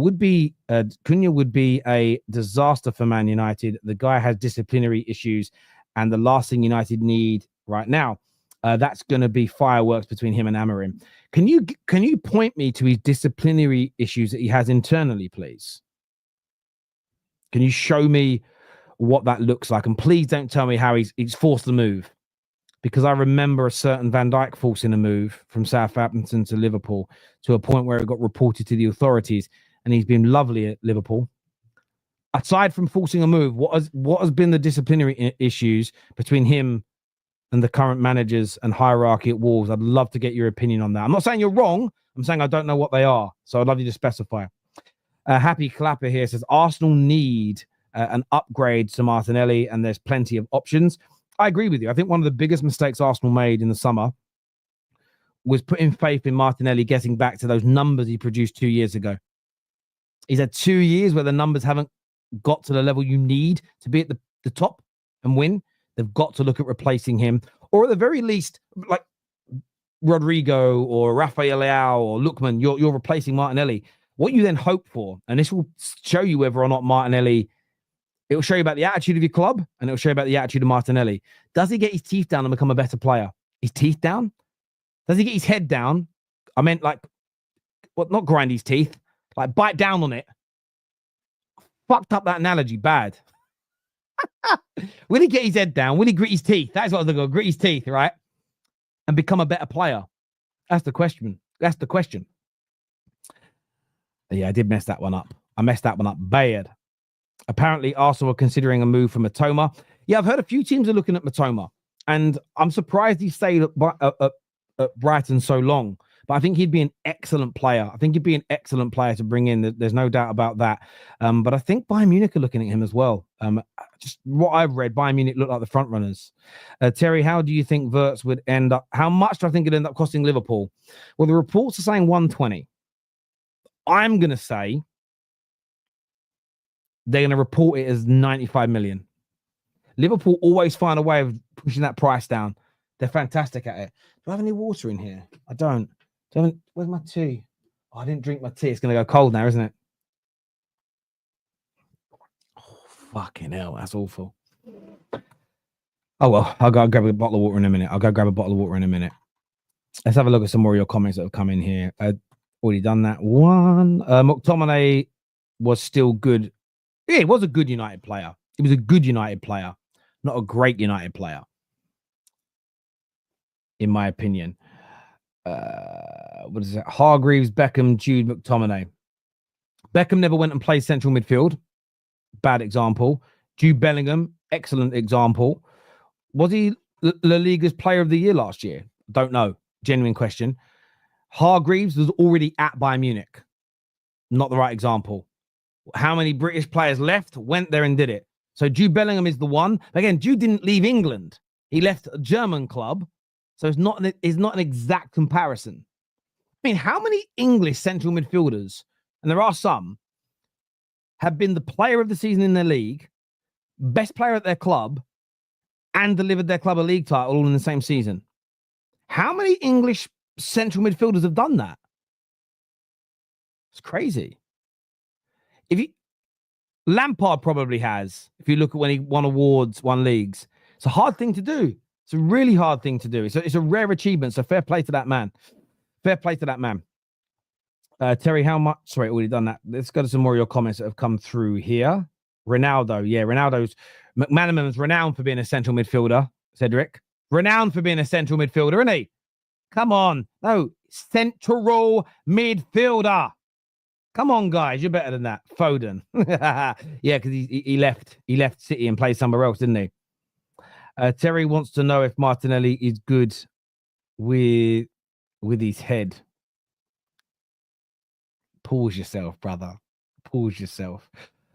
would be a disaster for Man United. The guy has disciplinary issues, and the last thing United need right now, that's going to be fireworks between him and AMorim. Can you point me to his disciplinary issues that he has internally, please? Can you show me what that looks like? And please don't tell me how he's forced the move, because I remember a certain Van Dijk forcing a move from Southampton to Liverpool to a point where it got reported to the authorities, and he's been lovely at Liverpool. Aside from forcing a move, what has been the disciplinary issues between him and the current managers and hierarchy at Wolves? I'd love to get your opinion on that. I'm not saying you're wrong. I'm saying I don't know what they are. So I'd love you to specify. Happy Clapper here says Arsenal need an upgrade to Martinelli, and there's plenty of options. I agree with you. I think one of the biggest mistakes Arsenal made in the summer was putting faith in Martinelli getting back to those numbers he produced 2 years ago. He's had 2 years where the numbers haven't got to the level you need to be at the top and win. They've got to look at replacing him, or at the very least, like Rodrygo or Rafael Leao or Lookman, you're replacing Martinelli. What you then hope for, and this will show you whether or not Martinelli, it will show you about the attitude of your club, and it will show you about the attitude of Martinelli. Does he get his teeth down and become a better player? His teeth down? Does he get his head down? I meant not grind his teeth, like bite down on it. Fucked up that analogy, bad. Will he get his head down? Will he grit his teeth? That's what they're going to grit his teeth, right? And become a better player. That's the question. Yeah, I did mess that one up. I messed that one up bad. Apparently, Arsenal are considering a move for Matoma. Yeah, I've heard a few teams are looking at Matoma, and I'm surprised he stayed at Brighton so long. But I think he'd be an excellent player. To bring in. There's no doubt about that. But I think Bayern Munich are looking at him as well. Just what I've read, Bayern Munich look like the front runners. Terry, how do you think Wirtz would end up? How much do I think it'd end up costing Liverpool? Well, the reports are saying 120. I'm going to say they're going to report it as 95 million. Liverpool always find a way of pushing that price down. They're fantastic at it. Do I have any water in here? I don't. Where's my tea? Oh, I didn't drink my tea. It's going to go cold now, isn't it? Oh, fucking hell. That's awful. Oh, well, I'll go grab a bottle of water in a minute. Let's have a look at some more of your comments that have come in here. Already done that one. McTominay was still good. Yeah, he was a good United player. He was a good United player, not a great United player, in my opinion. What is it? Hargreaves, Beckham, Jude, McTominay. Beckham never went and played central midfield. Bad example. Jude Bellingham, excellent example. Was he La Liga's player of the year last year? Don't know. Genuine question. Hargreaves was already at Bayern Munich. Not the right example. How many British players left, went there and did it? So Jude Bellingham is the one. Again, Jude didn't leave England. He left a German club. So it's not an exact comparison. I mean, how many English central midfielders, and there are some, have been the player of the season in their league, best player at their club, and delivered their club a league title all in the same season? How many English central midfielders have done that? It's crazy. Lampard probably has, if you look at when he won awards, won leagues. It's a hard thing to do. It's a really hard thing to do. It's a rare achievement. So fair play to that man. Terry, how much? Sorry, already done that. Let's go to some more of your comments that have come through here. Ronaldo, yeah, McManaman's renowned for being a central midfielder. Cedric, renowned for being a central midfielder, isn't he? Come on, no, central midfielder. Come on, guys, you're better than that. Foden, yeah, because he left City and played somewhere else, didn't he? Terry wants to know if Martinelli is good with his head. Pause yourself, brother. Pause yourself.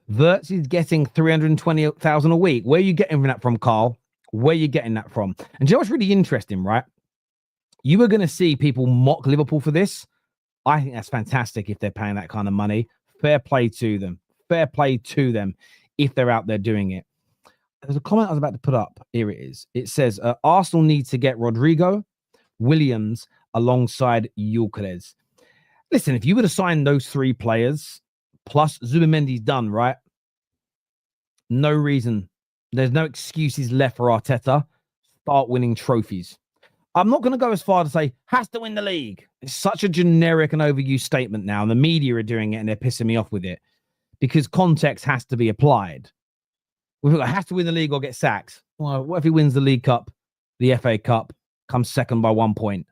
Wirtz is getting 320,000 a week. Where are you getting that from, Carl? Where are you getting that from? And you know what's really interesting, right? You were going to see people mock Liverpool for this. I think that's fantastic if they're paying that kind of money. Fair play to them. Fair play to them if they're out there doing it. There's a comment I was about to put up. Here it is. It says, Arsenal need to get Rodrygo, Williams alongside Gyokeres. Listen, if you would have signed those three players, plus Zubimendi's done, right? No reason. There's no excuses left for Arteta. Start winning trophies. I'm not going to go as far to say, has to win the league. It's such a generic and overused statement now, and the media are doing it, and they're pissing me off with it, because context has to be applied. We've got, has to win the league or get sacked. Well, what if he wins the League Cup, the FA Cup, comes second by 1 point,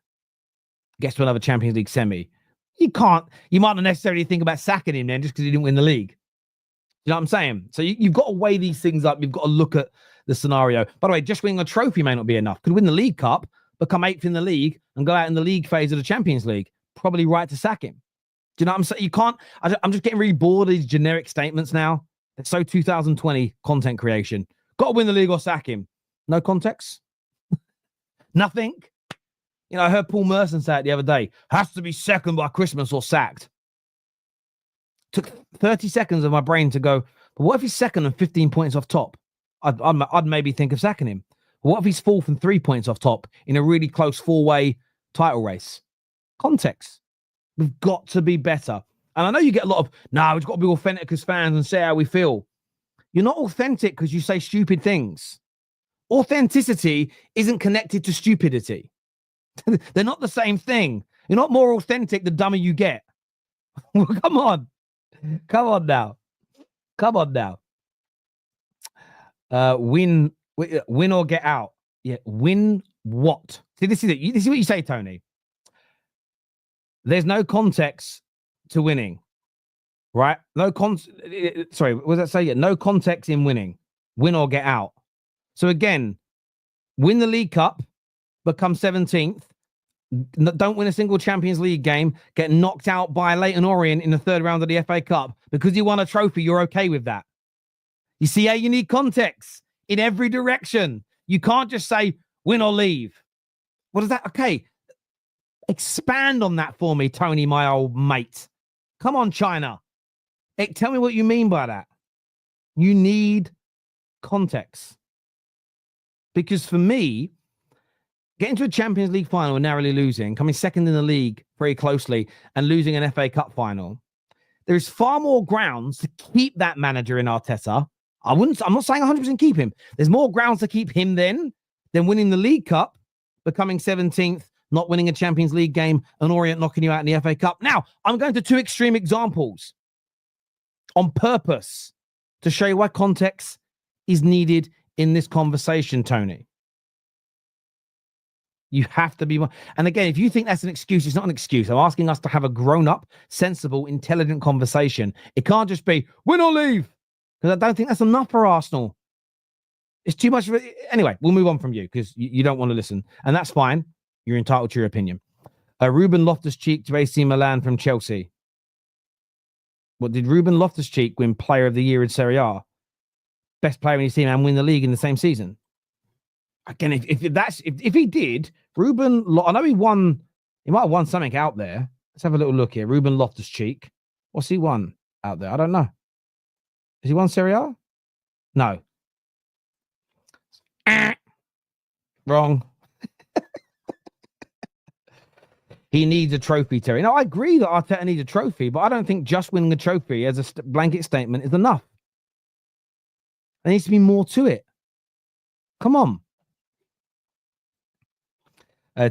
gets to another Champions League semi? You might not necessarily think about sacking him then just because he didn't win the league. You know what I'm saying? So you've got to weigh these things up. You've got to look at the scenario. By the way, just winning a trophy may not be enough. Could win the League Cup, become 8th in the league, and go out in the league phase of the Champions League. Probably right to sack him. Do you know what I'm saying? You can't. I'm just getting really bored of these generic statements now. It's so 2020 content creation. Got to win the league or sack him. No context. Nothing. You know, I heard Paul Merson say it the other day. Has to be second by Christmas or sacked. Took 30 seconds of my brain to go, but what if he's second and 15 points off top? I'd maybe think of sacking him. But what if he's fourth and 3 points off top in a really close 4-way title race? Context. We've got to be better. And I know you get a lot of, we've got to be authentic as fans and say how we feel. You're not authentic because you say stupid things. Authenticity isn't connected to stupidity. They're not the same thing. You're not more authentic the dumber you get. Come on. Come on now. Win or get out. Yeah, win what? See, this is it. This is what you say, Tony. There's no context to winning, right? Sorry, what does that say? No context in winning. Win or get out. So again, win the League Cup, become 17th, don't win a single Champions League game, get knocked out by Leyton Orient in the third round of the FA Cup. Because you won a trophy, you're okay with that. You see how you need context in every direction. You can't just say win or leave. What is that? Okay. Expand on that for me, Tony, my old mate. Come on, China. Tell me what you mean by that. You need context. Because for me, getting to a Champions League final and narrowly losing, coming second in the league very closely and losing an FA Cup final, there's far more grounds to keep that manager in Arteta. I'm not saying 100% keep him. There's more grounds to keep him than winning the League Cup, becoming 17th, not winning a Champions League game, and Orient knocking you out in the FA Cup. Now, I'm going to two extreme examples on purpose to show you why context is needed in this conversation, Tony. You have to be more. And again, if you think that's an excuse, it's not an excuse. I'm asking us to have a grown-up, sensible, intelligent conversation. It can't just be win or leave, because I don't think that's enough for Arsenal. It's too much. Anyway, we'll move on from you because you don't want to listen, and that's fine. You're entitled to your opinion. Ruben Loftus-Cheek to AC Milan from Chelsea. What did Ruben Loftus-Cheek win Player of the Year in Serie A? Best player in his team and win the league in the same season? Again, if he did, Ruben, I know he won. He might have won something out there. Let's have a little look here. Ruben Loftus-Cheek. What's he won out there? I don't know. Has he won Serie A? No. Wrong. He needs a trophy, Terry. Now, I agree that Arteta needs a trophy, but I don't think just winning a trophy as a blanket statement is enough. There needs to be more to it. Come on.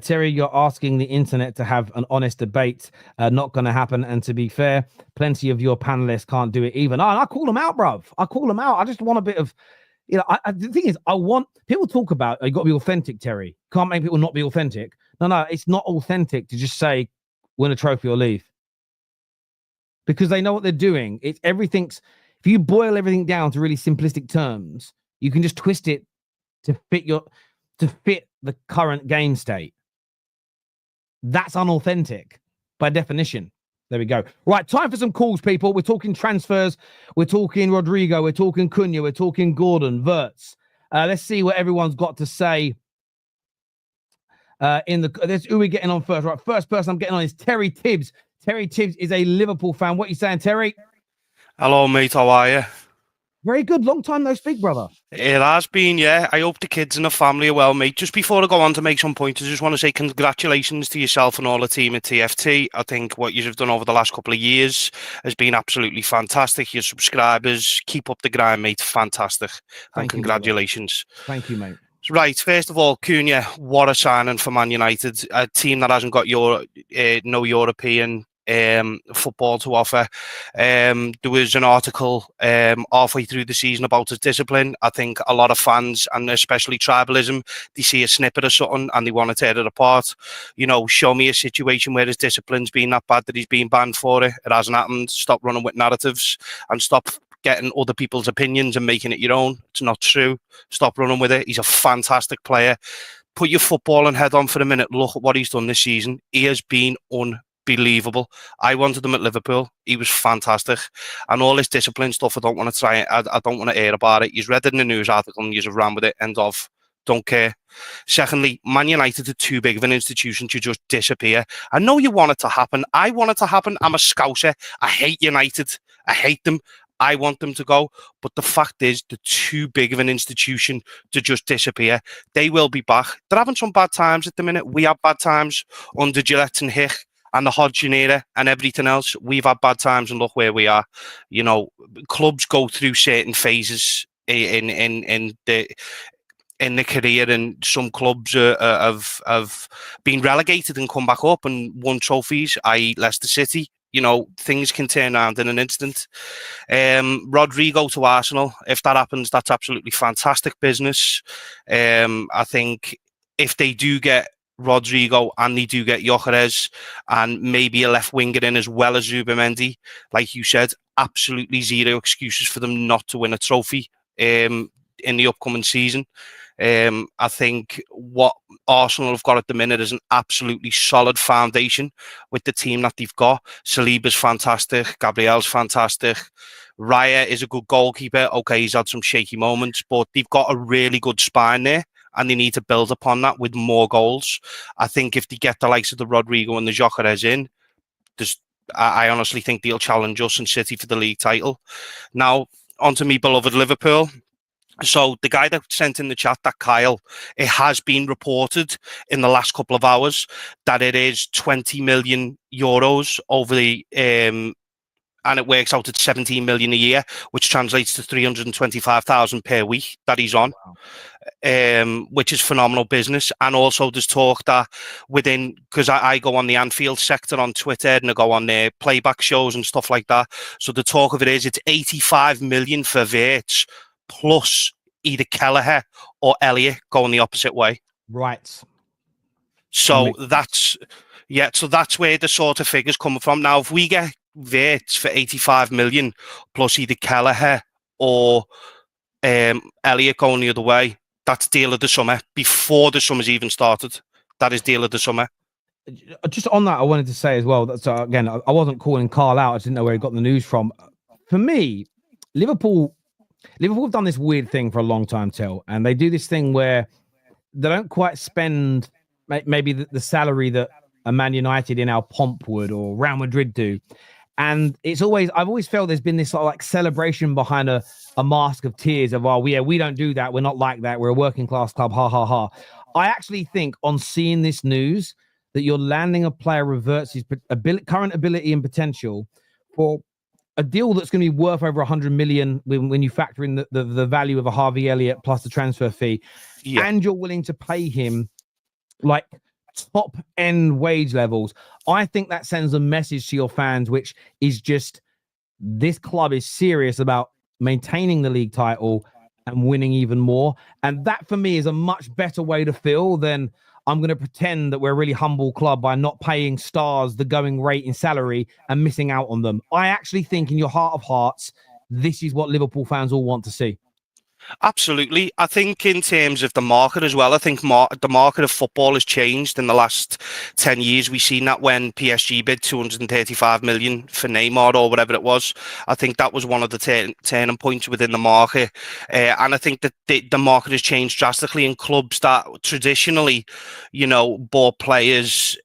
Terry, you're asking the internet to have an honest debate. Not going to happen. And to be fair, plenty of your panelists can't do it even. I call them out, bruv. I call them out. I just want a bit of, you know, the thing is, I want people talk about, you got to be authentic, Terry. Can't make people not be authentic. No, it's not authentic to just say, win a trophy or leave. Because they know what they're doing. It's everything's, if you boil everything down to really simplistic terms, you can just twist it to fit the current game state. That's unauthentic by definition. There we go. Right, time for some calls, people. We're talking transfers. We're talking Rodrygo. We're talking Cunha. We're talking Gordon, Wirtz. Let's see what everyone's got to say. Who are we getting on first? Right, first person I'm getting on is Terry Tibbs. Terry Tibbs is a Liverpool fan. What are you saying, Terry? Hello, mate. How are you? Very good. Long time no speak, brother. It has been, yeah. I hope the kids and the family are well, mate. Just before I go on to make some points, I just want to say congratulations to yourself and all the team at TFT. I think what you've done over the last couple of years has been absolutely fantastic. Your subscribers, keep up the grind, mate. Fantastic. And congratulations. Thank you, mate. Right, first of all, Cunha, what a signing for Man United. A team that hasn't got no European football to offer. There was an article halfway through the season about his discipline. I think a lot of fans, and especially tribalism, they see a snippet of something and they want to tear it apart. You know, show me a situation where his discipline's been that bad that he's been banned for it. It hasn't happened. Stop running with narratives and stop getting other people's opinions and making it your own. It's not true. Stop running with it. He's a fantastic player. Put your footballing head on for a minute. Look at what he's done this season. He has been unbelievable. I wanted him at Liverpool. He was fantastic. And all this discipline stuff, I don't want to hear about it. You've read it in the news article and you've ran with it. End of. Don't care. Secondly, Man United are too big of an institution to just disappear. I know you want it to happen. I want it to happen. I'm a Scouser. I hate United. I hate them. I want them to go, but the fact is they're too big of an institution to just disappear. They will be back. They're having some bad times at the minute. We have bad times under Gillette and Hick and the Hodgson era and everything else. We've had bad times and look where we are. You know, clubs go through certain phases in the career, and some clubs have been relegated and come back up and won trophies, i.e. Leicester City. You know, things can turn around in an instant. Rodrygo to Arsenal, if that happens, that's absolutely fantastic business. I think if they do get Rodrygo and they do get Gyokeres and maybe a left winger in as well as Zubimendi, like you said, absolutely zero excuses for them not to win a trophy in the upcoming season. I think what Arsenal have got at the minute is an absolutely solid foundation with the team that they've got. Saliba's fantastic. Gabriel's fantastic. Raya is a good goalkeeper. Okay, he's had some shaky moments, but they've got a really good spine there, and they need to build upon that with more goals. I think if they get the likes of the Rodrygo and the Gyokeres in, I honestly think they'll challenge us and City for the league title. Now, on to me beloved Liverpool. So the guy that sent in the chat, that Kyle, it has been reported in the last couple of hours that it is 20 million euros over the, and it works out at 17 million a year, which translates to 325,000 per week that he's on. Wow. Which is phenomenal business. And also there's talk that within, because I go on the Anfield sector on Twitter and I go on their playback shows and stuff like that. So the talk of it is it's 85 million for Wirtz, plus either Kelleher or Elliott going the opposite way. Right. So that's where the sort of figures coming from. Now, if we get Wirtz for 85 million plus either Kelleher or Elliott going the other way, that's deal of the summer. Before the summer's even started, that is deal of the summer. Just on that, I wanted to say as well that, so again, I wasn't calling Carl out. I didn't know where he got the news from. For me, Liverpool have done this weird thing for a long time, Till, and they do this thing where they don't quite spend maybe the salary that a Man United in our pomp would or Real Madrid do. And it's always, I've always felt there's been this sort of like celebration behind a mask of tears of, oh, yeah, we don't do that. We're not like that. We're a working class club. Ha, ha, ha. I actually think on seeing this news that you're landing a player reverts his current ability and potential for a deal that's going to be worth over 100 million when you factor in the value of a Harvey Elliott plus the transfer fee, and you're willing to pay him like top end wage levels. I think that sends a message to your fans, which is just this club is serious about maintaining the league title and winning even more. And that for me is a much better way to feel than I'm going to pretend that we're a really humble club by not paying stars the going rate in salary and missing out on them. I actually think in your heart of hearts, this is what Liverpool fans all want to see. Absolutely. I think in terms of the market as well, I think the market of football has changed in the last 10 years. We've seen that when PSG bid 235 million for Neymar or whatever it was. I think that was one of the turning points within the market. And I think that the market has changed drastically in clubs that traditionally, bought players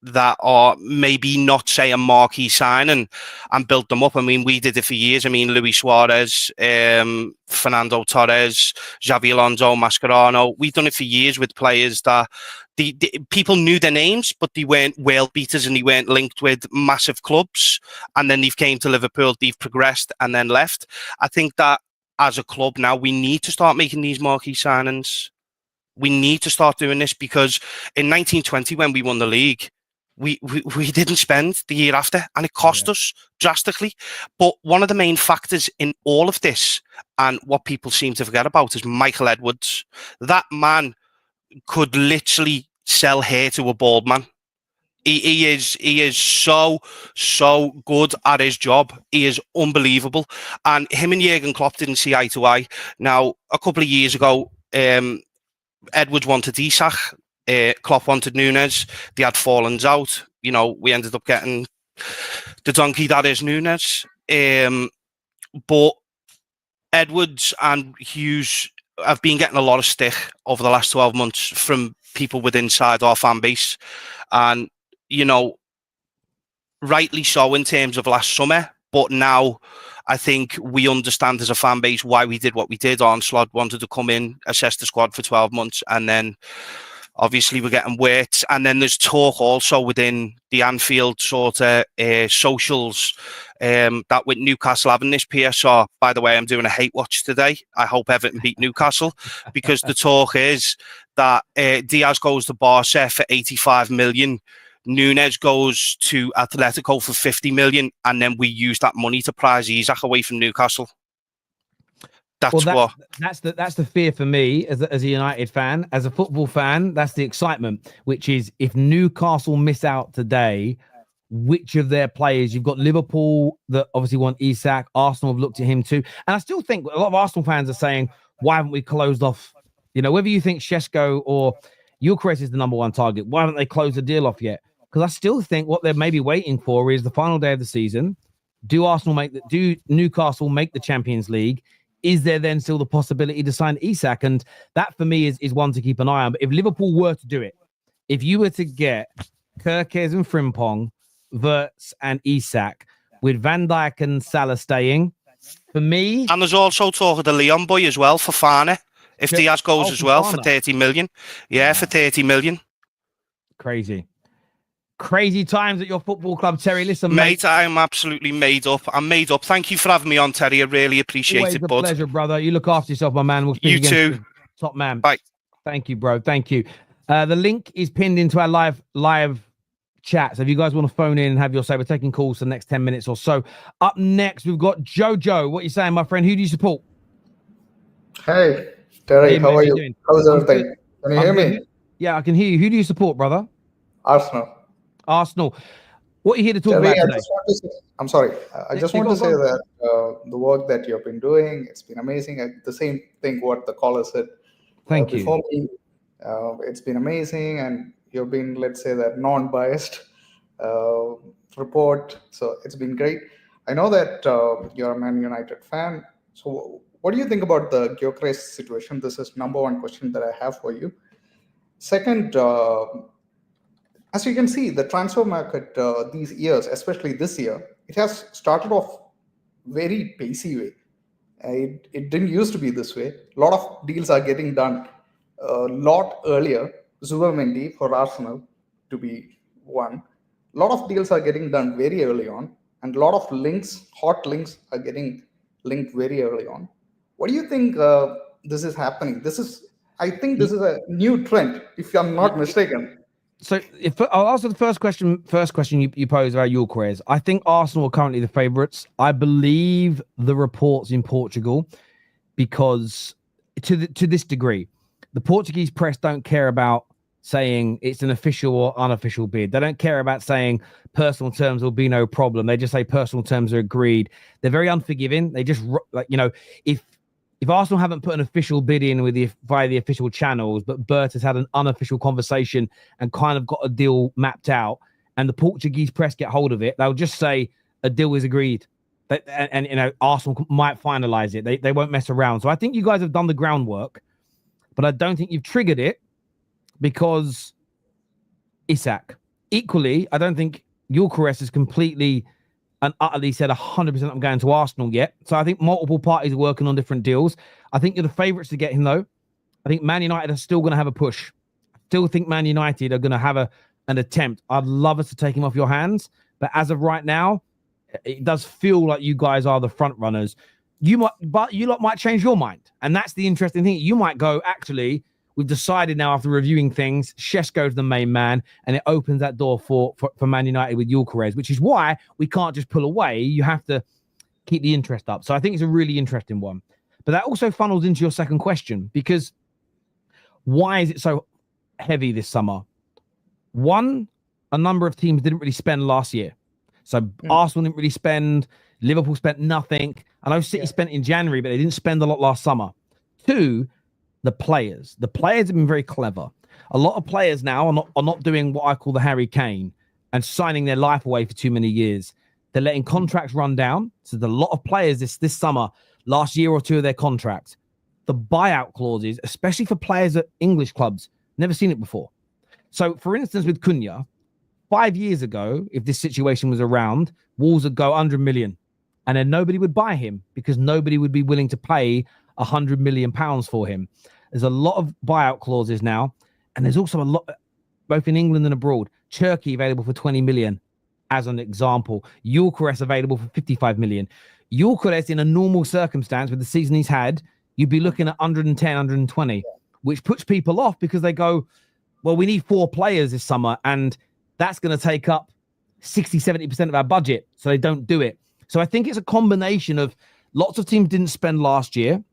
that are maybe not, say, a marquee signing and built them up. I mean, we did it for years. I mean, Luis Suarez, Fernando Torres, Xavi Alonso, Mascherano. We've done it for years with players that the people knew their names, but they weren't world beaters and they weren't linked with massive clubs. And then they've came to Liverpool, they've progressed and then left. I think that as a club now, we need to start making these marquee signings. We need to start doing this because in 1920, when we won the league, we didn't spend the year after, and it cost us drastically. But one of the main factors in all of this, and what people seem to forget about, is Michael Edwards. That man could literally sell hair to a bald man. He is so good at his job. He is unbelievable. And him and Jurgen Klopp didn't see eye to eye. Now, a couple of years ago, Edwards wanted Isak. Klopp wanted Nunes. They had fallings out. We ended up getting the donkey that is Nunes. But Edwards and Hughes have been getting a lot of stick over the last 12 months from people within inside our fan base. And, rightly so in terms of last summer. But now I think we understand as a fan base why we did what we did. Armstrong wanted to come in, assess the squad for 12 months, and then obviously we're getting Wirtz. And then there's talk also within the Anfield sort of socials that with Newcastle having this PSR, by the way, I'm doing a hate watch today. I hope Everton beat Newcastle because the talk is that Diaz goes to Barca for 85 million. Nunes goes to Atletico for 50 million, and then we use that money to prize Isak away from Newcastle. That's the fear for me as a United fan. As a football fan, that's the excitement, which is if Newcastle miss out today, which of their players? You've got Liverpool that obviously want Isak. Arsenal have looked at him too. And I still think a lot of Arsenal fans are saying, why haven't we closed off? Whether you think Šeško or Gyokeres is the number one target, why haven't they closed the deal off yet? Because I still think what they're maybe waiting for is the final day of the season. Do Newcastle make the Champions League? Is there then still the possibility to sign Isak? And that for me is one to keep an eye on. But if Liverpool were to do it, if you were to get Gyokeres and Frimpong, Wirtz and Isak with Van Dijk and Salah staying, for me... And there's also talk of the Leon boy as well for Fana. If Diaz goes as well for 30 million. Yeah, for 30 million. Crazy times at your football club, Terry. Listen, mate, I'm absolutely made up. I'm made up. Thank you for having me on, Terry. I really appreciate it, bud. Pleasure, brother. You look after yourself, my man. We'll speak again too. Soon. Top man. Bye. Thank you, bro. Thank you. The link is pinned into our live chat. So if you guys want to phone in and have your say, we're taking calls for the next 10 minutes or so. Up next, we've got Jojo. What are you saying, my friend? Who do you support? Hey, Terry. How are you? How's everything? Can you hear me? Yeah, I can hear you. Who do you support, brother? Arsenal. What are you here to talk about today? I'm sorry. I just want to say that the work that you've been doing, it's been amazing. The same thing what the caller said before me. It's been amazing, and you've been, let's say, that non-biased report. So it's been great. I know that you're a Man United fan. So what do you think about the Gyokeres situation? This is number one question that I have for you. Second, as you can see, the transfer market these years, especially this year, it has started off very pacey way. It didn't used to be this way. A lot of deals are getting done a lot earlier. Zubermendi for Arsenal to be one. A lot of deals are getting done very early on, and a lot of hot links are getting linked very early on. What do you think this is happening? This is I think this is a new trend, if I'm not mistaken. So if I'll answer the first question you posed about Gyokeres. I think Arsenal are currently the favourites. I believe the reports in Portugal, because to this degree, the Portuguese press don't care about saying it's an official or unofficial bid. They don't care about saying personal terms will be no problem. They just say personal terms are agreed. They're very unforgiving. They just, like, you know, if Arsenal haven't put an official bid in via the official channels, but Bert has had an unofficial conversation and kind of got a deal mapped out, and the Portuguese press get hold of it, they'll just say a deal is agreed. And you know, Arsenal might finalize it. They won't mess around. So I think you guys have done the groundwork, but I don't think you've triggered it because Isak. Equally, I don't think Gyokeres has completely and utterly said 100% I'm going to Arsenal yet. So I think multiple parties are working on different deals. I think you're the favourites to get him, though. I think Man United are still going to have a push. I still think Man United are going to have an attempt. I'd love us to take him off your hands. But as of right now, it does feel like you guys are the front runners. But you lot might change your mind. And that's the interesting thing. You might go, actually, we've decided now after reviewing things, Šeško's the main man, and it opens that door for Man United with Gyokeres, which is why we can't just pull away. You have to keep the interest up. So I think it's a really interesting one. But that also funnels into your second question, because why is it so heavy this summer? One, a number of teams didn't really spend last year. So Arsenal didn't really spend. Liverpool spent nothing. I know City spent in January, but they didn't spend a lot last summer. Two, the players. The players have been very clever. A lot of players now are not doing what I call the Harry Kane and signing their life away for too many years. They're letting contracts run down. So there's a lot of players this summer, last year or two of their contracts, the buyout clauses, especially for players at English clubs, never seen it before. So, for instance, with Cunha, 5 years ago, if this situation was around, Wolves would go 100 million, and then nobody would buy him because nobody would be willing to pay 100 million pounds for him. There's a lot of buyout clauses now, and there's also a lot, both in England and abroad. Turkey available for 20 million, as an example. Gyokeres available for 55 million. Gyokeres, in a normal circumstance with the season he's had, you'd be looking at 110, 120, which puts people off because they go, well, we need 4 players this summer, and that's going to take up 60, 70% of our budget. So they don't do it. So I think it's a combination of lots of teams didn't spend last year,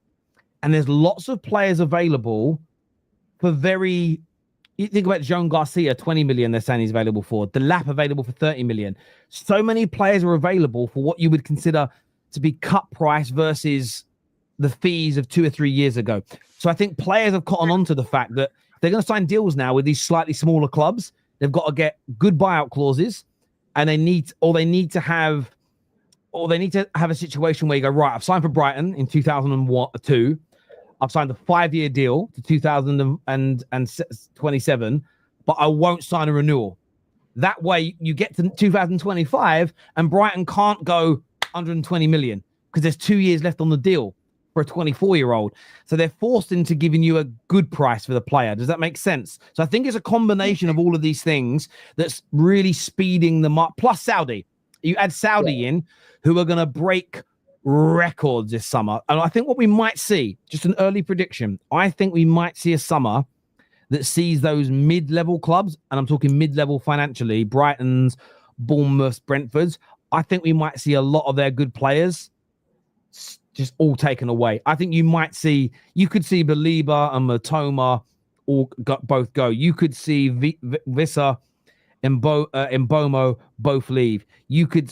and there's lots of players available for very... You think about Joan Garcia, 20 million they're saying he's available for. Delap available for 30 million. So many players are available for what you would consider to be cut price versus the fees of 2 or 3 years ago. So I think players have cottoned on to the fact that they're going to sign deals now with these slightly smaller clubs. They've got to get good buyout clauses, and they need to have a situation where you go, right, I've signed for Brighton in 2002. I've signed a 5-year deal to 2027, but I won't sign a renewal. That way you get to 2025 and Brighton can't go 120 million because there's 2 years left on the deal for a 24-year-old. So they're forced into giving you a good price for the player. Does that make sense? So I think it's a combination of all of these things that's really speeding the mark. Plus Saudi. You add Saudi in, who are going to break records this summer. And I think what we might see, just an early prediction, I think we might see a summer that sees those mid-level clubs, and I'm talking mid-level financially, Brightons, Bournemouths, Brentfords. I think we might see a lot of their good players just all taken away. I think you could see Baliba and Matoma both go. You could see Vissa and Mbomo both leave.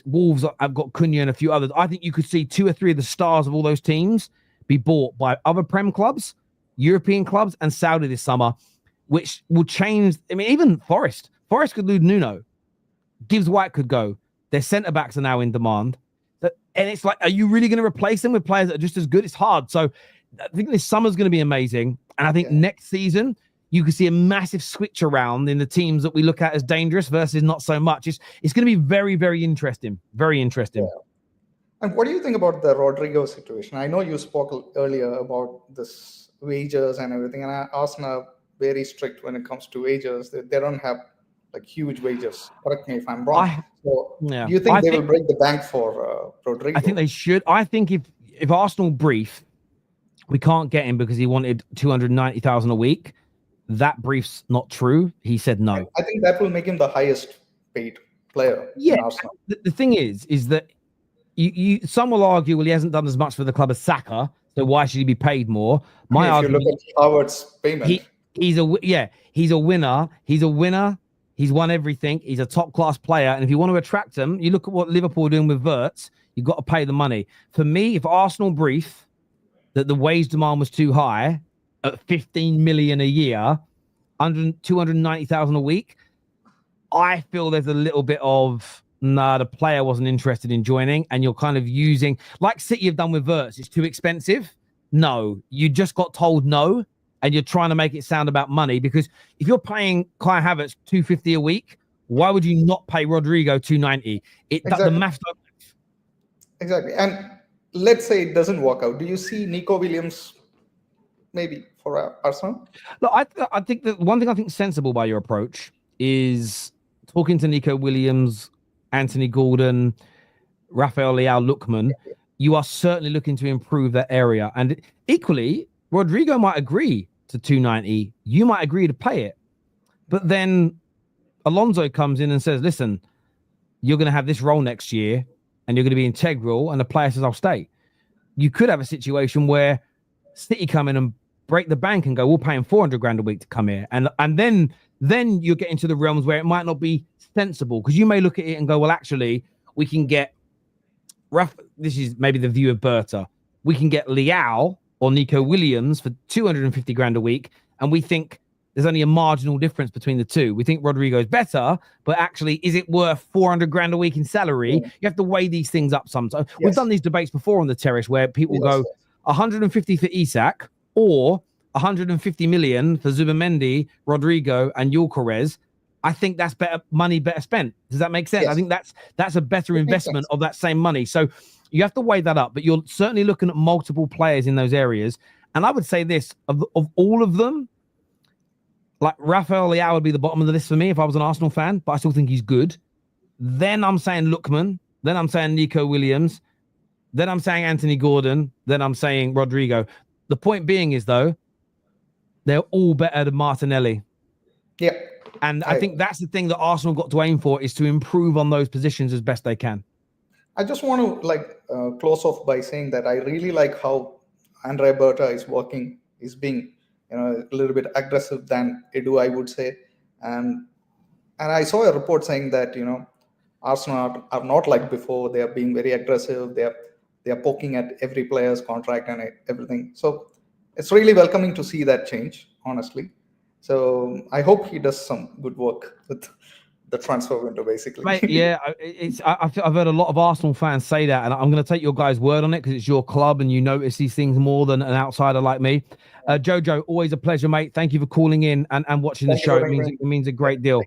Wolves have got Cunha and a few others. I think you could see 2 or 3 of the stars of all those teams be bought by other Prem clubs, European clubs, and Saudi this summer, which will change. I mean, even Forest could lose Nuno. Gibbs White could go. Their centre-backs are now in demand. And it's like, are you really going to replace them with players that are just as good? It's hard. So I think this summer's going to be amazing. And I think next season, you can see a massive switch around in the teams that we look at as dangerous versus not so much. It's going to be very, very interesting. Very interesting. Yeah. And what do you think about the Rodrygo situation? I know you spoke earlier about this wages and everything, and Arsenal are very strict when it comes to wages. They don't have like huge wages. Correct me if I'm wrong. Do you think they will break the bank for Rodrygo? I think they should. I think if Arsenal brief we can't get him because he wanted 290,000 a week. That brief's not true. He said no. I think that will make him the highest paid player in Arsenal. The thing is that you some will argue, well, he hasn't done as much for the club as Saka, so why should he be paid more? My argument, if you look at Howard's payment, he's a winner. He's a winner. He's won everything. He's a top class player, and if you want to attract him, you look at what Liverpool are doing with Wirtz. You've got to pay the money. For me, if Arsenal brief that the wage demand was too high at 15 million a year, 290,000 a week, I feel there's a little bit of, the player wasn't interested in joining, and you're kind of using, like City have done with Wirtz, it's too expensive. No, you just got told no, and you're trying to make it sound about money, because if you're paying Kai Havertz 250 a week, why would you not pay Rodrygo 290? Exactly. The math don't. Exactly. And let's say it doesn't work out. Do you see Nico Williams maybe for Arsenal? Look, I think that one thing I think sensible by your approach is talking to Nico Williams, Anthony Gordon, Rafael Leao, Lookman. You are certainly looking to improve that area. And equally, Rodrygo might agree to 290. You might agree to pay it. But then Alonso comes in and says, listen, you're going to have this role next year and you're going to be integral. And the player says, I'll stay. You could have a situation where City come in and break the bank and go, we'll pay him 400 grand a week to come here. And then you're getting to the realms where it might not be sensible, because you may look at it and go, well, actually, we can get this is maybe the view of Berta. We can get Leao or Nico Williams for 250 grand a week. And we think there's only a marginal difference between the two. We think Rodrygo is better, but actually, is it worth 400 grand a week in salary? Yeah. You have to weigh these things up sometimes. Yes. We've done these debates before on the terrace where people go 150 for Isak or 150 million for Zubamendi, Rodrygo, and Gyokeres. I think that's better money, better spent. Does that make sense? Yes. I think that's a better investment of that same money. So you have to weigh that up, but you're certainly looking at multiple players in those areas. And I would say this, of all of them, like Rafael Leao would be the bottom of the list for me if I was an Arsenal fan, but I still think he's good. Then I'm saying Lookman. Then I'm saying Nico Williams. Then I'm saying Anthony Gordon. Then I'm saying Rodrygo. The point being is, though, they're all better than Martinelli. Yeah. And I think that's the thing that Arsenal got to aim for, is to improve on those positions as best they can. I just want to close off by saying that I really like how Andre Berta is working. He's being a little bit aggressive than Edu, I would say. And I saw a report saying that, Arsenal are not like before. They are being very aggressive. They are poking at every player's contract and everything. So it's really welcoming to see that change, honestly. So I hope he does some good work with the transfer window, basically. Mate, yeah, I've heard a lot of Arsenal fans say that, and I'm going to take your guys' word on it because it's your club and you notice these things more than an outsider like me. Jojo, always a pleasure, mate. Thank you for calling in and watching the show. It means a great deal.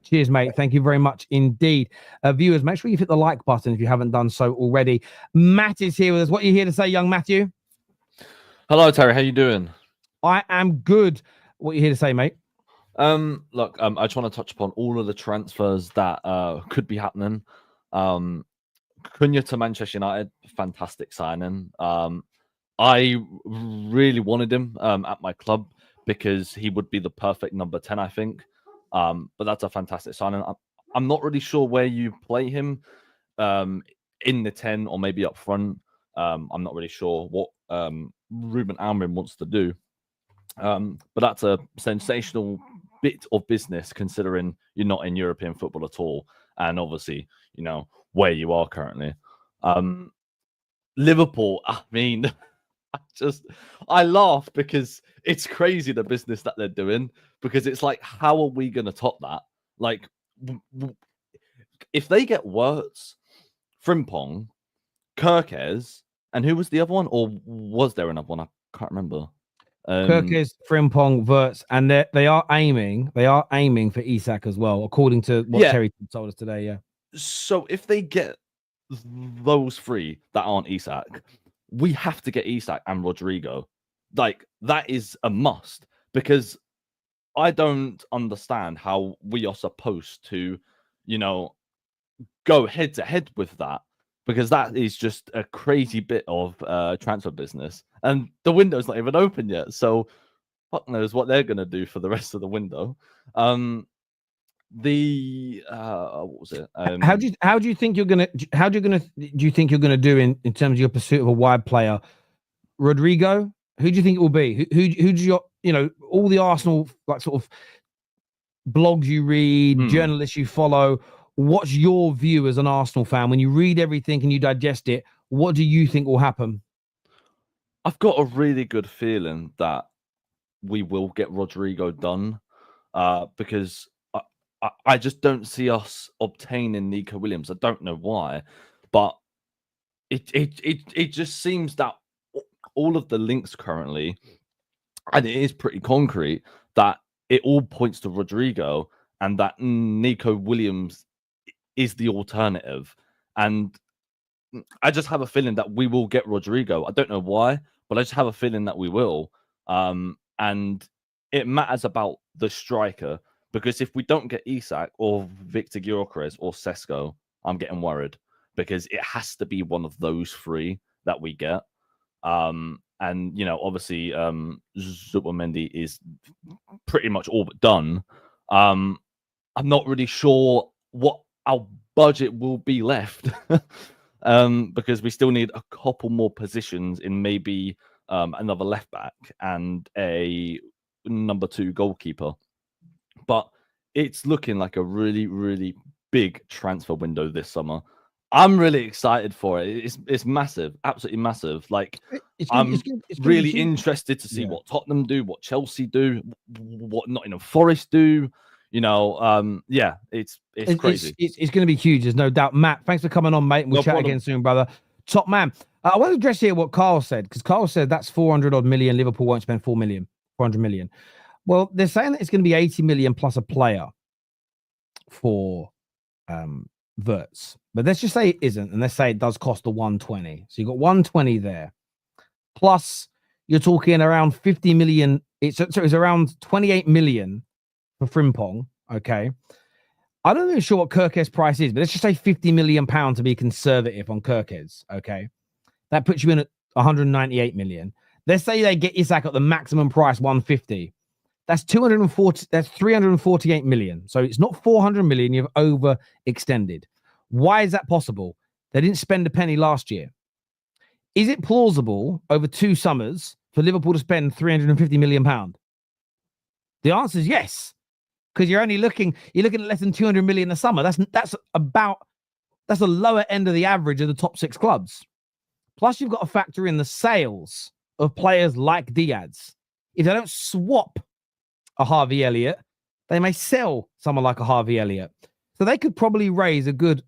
Cheers, mate. Thank you very much indeed. Viewers, make sure you hit the like button if you haven't done so already. Matt is here with us. What are you here to say, young Matthew? Hello, Terry. How you doing? I am good. What are you here to say, mate? Look, I just want to touch upon all of the transfers that could be happening. Cunha to Manchester United, fantastic signing. I really wanted him at my club because he would be the perfect number 10, I think. But that's a fantastic signing. I'm not really sure where you play him, in the 10 or maybe up front. I'm not really sure what Ruben Amorim wants to do. But that's a sensational bit of business considering you're not in European football at all. And obviously, where you are currently. Liverpool, I mean, I laugh because it's crazy the business that they're doing, because it's like, how are we going to top that? Like, if they get Wirtz, Frimpong, Gyokeres, and who was the other one? Or was there another one? I can't remember. Gyokeres, Frimpong, Wirtz, and they are aiming for Isak as well, according to what Terry told us today. Yeah. So if they get those three that aren't Isak, we have to get Isak and Rodrygo. Like, that is a must, because I don't understand how we are supposed to, go head to head with that, because that is just a crazy bit of transfer business, and the window's not even open yet. So fuck knows what they're gonna do for the rest of the window. What was it? How do you think you're gonna do in terms of your pursuit of a wide player? Rodrygo, who do you think it will be? Who do you all the Arsenal like sort of blogs you read, journalists you follow? What's your view as an Arsenal fan when you read everything and you digest it? What do you think will happen? I've got a really good feeling that we will get Rodrygo done, because I just don't see us obtaining Nico Williams. I don't know why, but it just seems that all of the links currently, and it is pretty concrete, that it all points to Rodrygo and that Nico Williams is the alternative. And I just have a feeling that we will get Rodrygo. I don't know why, but I just have a feeling that we will. And it matters about the striker, because if we don't get Isak or Victor Gyokeres or Sesko, I'm getting worried, because it has to be one of those three that we get. And obviously, Zubomendi is pretty much all but done. I'm not really sure what our budget will be left, because we still need a couple more positions in maybe another left back and a number 2 goalkeeper. But it's looking like a really, really big transfer window this summer. I'm really excited for it. It's massive, absolutely massive. Like, I'm really interested to see what Tottenham do, what Chelsea do, what Nottingham Forest do. It's crazy. It's going to be huge. There's no doubt. Matt, thanks for coming on, mate. And we'll chat again soon, brother. Top man. I want to address here what Carl said, because Carl said that's 400 odd million. Liverpool won't spend 400 million. Well, they're saying that it's going to be 80 million plus a player for Wirtz. But let's just say it isn't, and let's say it does cost the 120. So you've got 120 there. Plus, you're talking around 50 million. It's around 28 million for Frimpong. Okay. I don't even sure what Gyokeres' price is, but let's just say 50 million pounds to be conservative on Gyokeres. Okay. That puts you in at 198 million. Let's say they get Isak at the maximum price, 150. That's 348 million. So it's not 400 million. You've overextended. Why is that possible? They didn't spend a penny last year. Is it plausible over 2 summers for Liverpool to spend 350 million pound? The answer is yes, because you're looking at less than 200 million a summer. That's the lower end of the average of the top 6 clubs. Plus, you've got to factor in the sales of players like Diaz. If they don't swap a Harvey Elliott, they may sell someone like a Harvey Elliott. So they could probably raise a good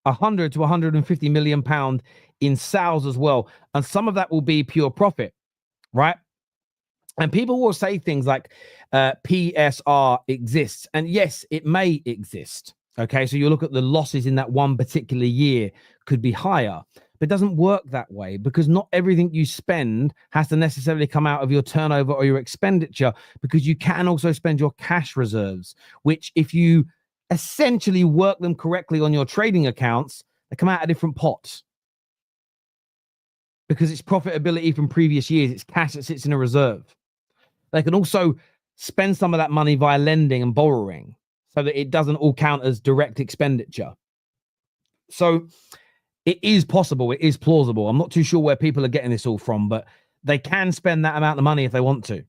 100 to 150 million pound in sales as well. And some of that will be pure profit, right? And people will say things like PSR exists. And yes, it may exist. Okay, so you look at the losses in that one particular year could be higher. But it doesn't work that way, because not everything you spend has to necessarily come out of your turnover or your expenditure, because you can also spend your cash reserves, which if you essentially work them correctly on your trading accounts, they come out of different pots. Because it's profitability from previous years, it's cash that sits in a reserve. They can also spend some of that money via lending and borrowing so that it doesn't all count as direct expenditure. So it is possible. It is plausible. I'm not too sure where people are getting this all from, but they can spend that amount of money if they want to.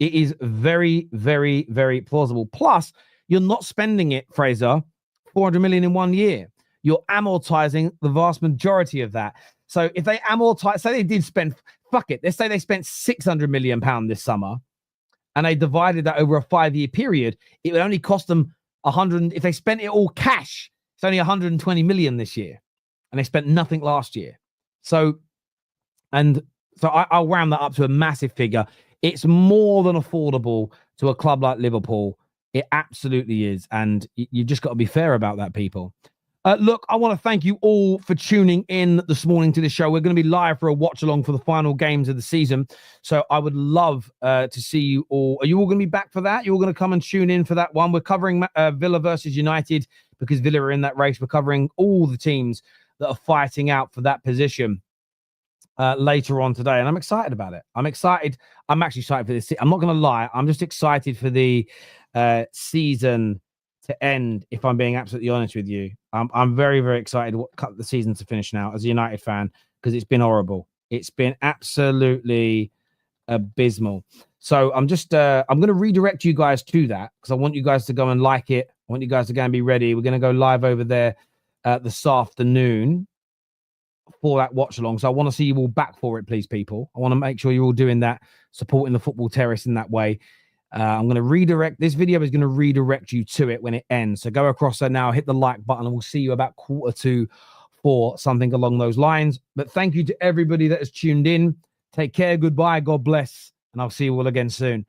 It is very, very, very plausible. Plus, you're not spending it, Fraser, 400 million in 1 year. You're amortizing the vast majority of that. So if they amortize, say they did spend, let's say they spent 600 million pounds this summer and they divided that over a 5-year period, it would only cost them 100. If they spent it all cash, it's only 120 million this year. And they spent nothing last year. So I'll round that up to a massive figure. It's more than affordable to a club like Liverpool. It absolutely is. And you just got to be fair about that, people. Look, I want to thank you all for tuning in this morning to the show. We're going to be live for a watch along for the final games of the season. So I would love to see you all. Are you all going to be back for that? You're all going to come and tune in for that one. We're covering Villa versus United because Villa are in that race. We're covering all the teams that are fighting out for that position later on today, and I'm excited about it. I'm excited. I'm actually excited for this. I'm not going to lie. I'm just excited for the season to end. If I'm being absolutely honest with you, I'm very, very excited to cut the season to finish now as a United fan, because it's been horrible. It's been absolutely abysmal. So I'm going to redirect you guys to that, because I want you guys to go and like it. I want you guys to go and be ready. We're going to go live over there this afternoon for that watch along. So I want to see you all back for it, please, people. I want to make sure you're all doing that, supporting the Football Terrace in that way. I'm going to redirect. This video is going to redirect you to it when it ends. So go across there now, hit the like button, and we'll see you about 3:45, something along those lines. But thank you to everybody that has tuned in. Take care. Goodbye. God bless. And I'll see you all again soon.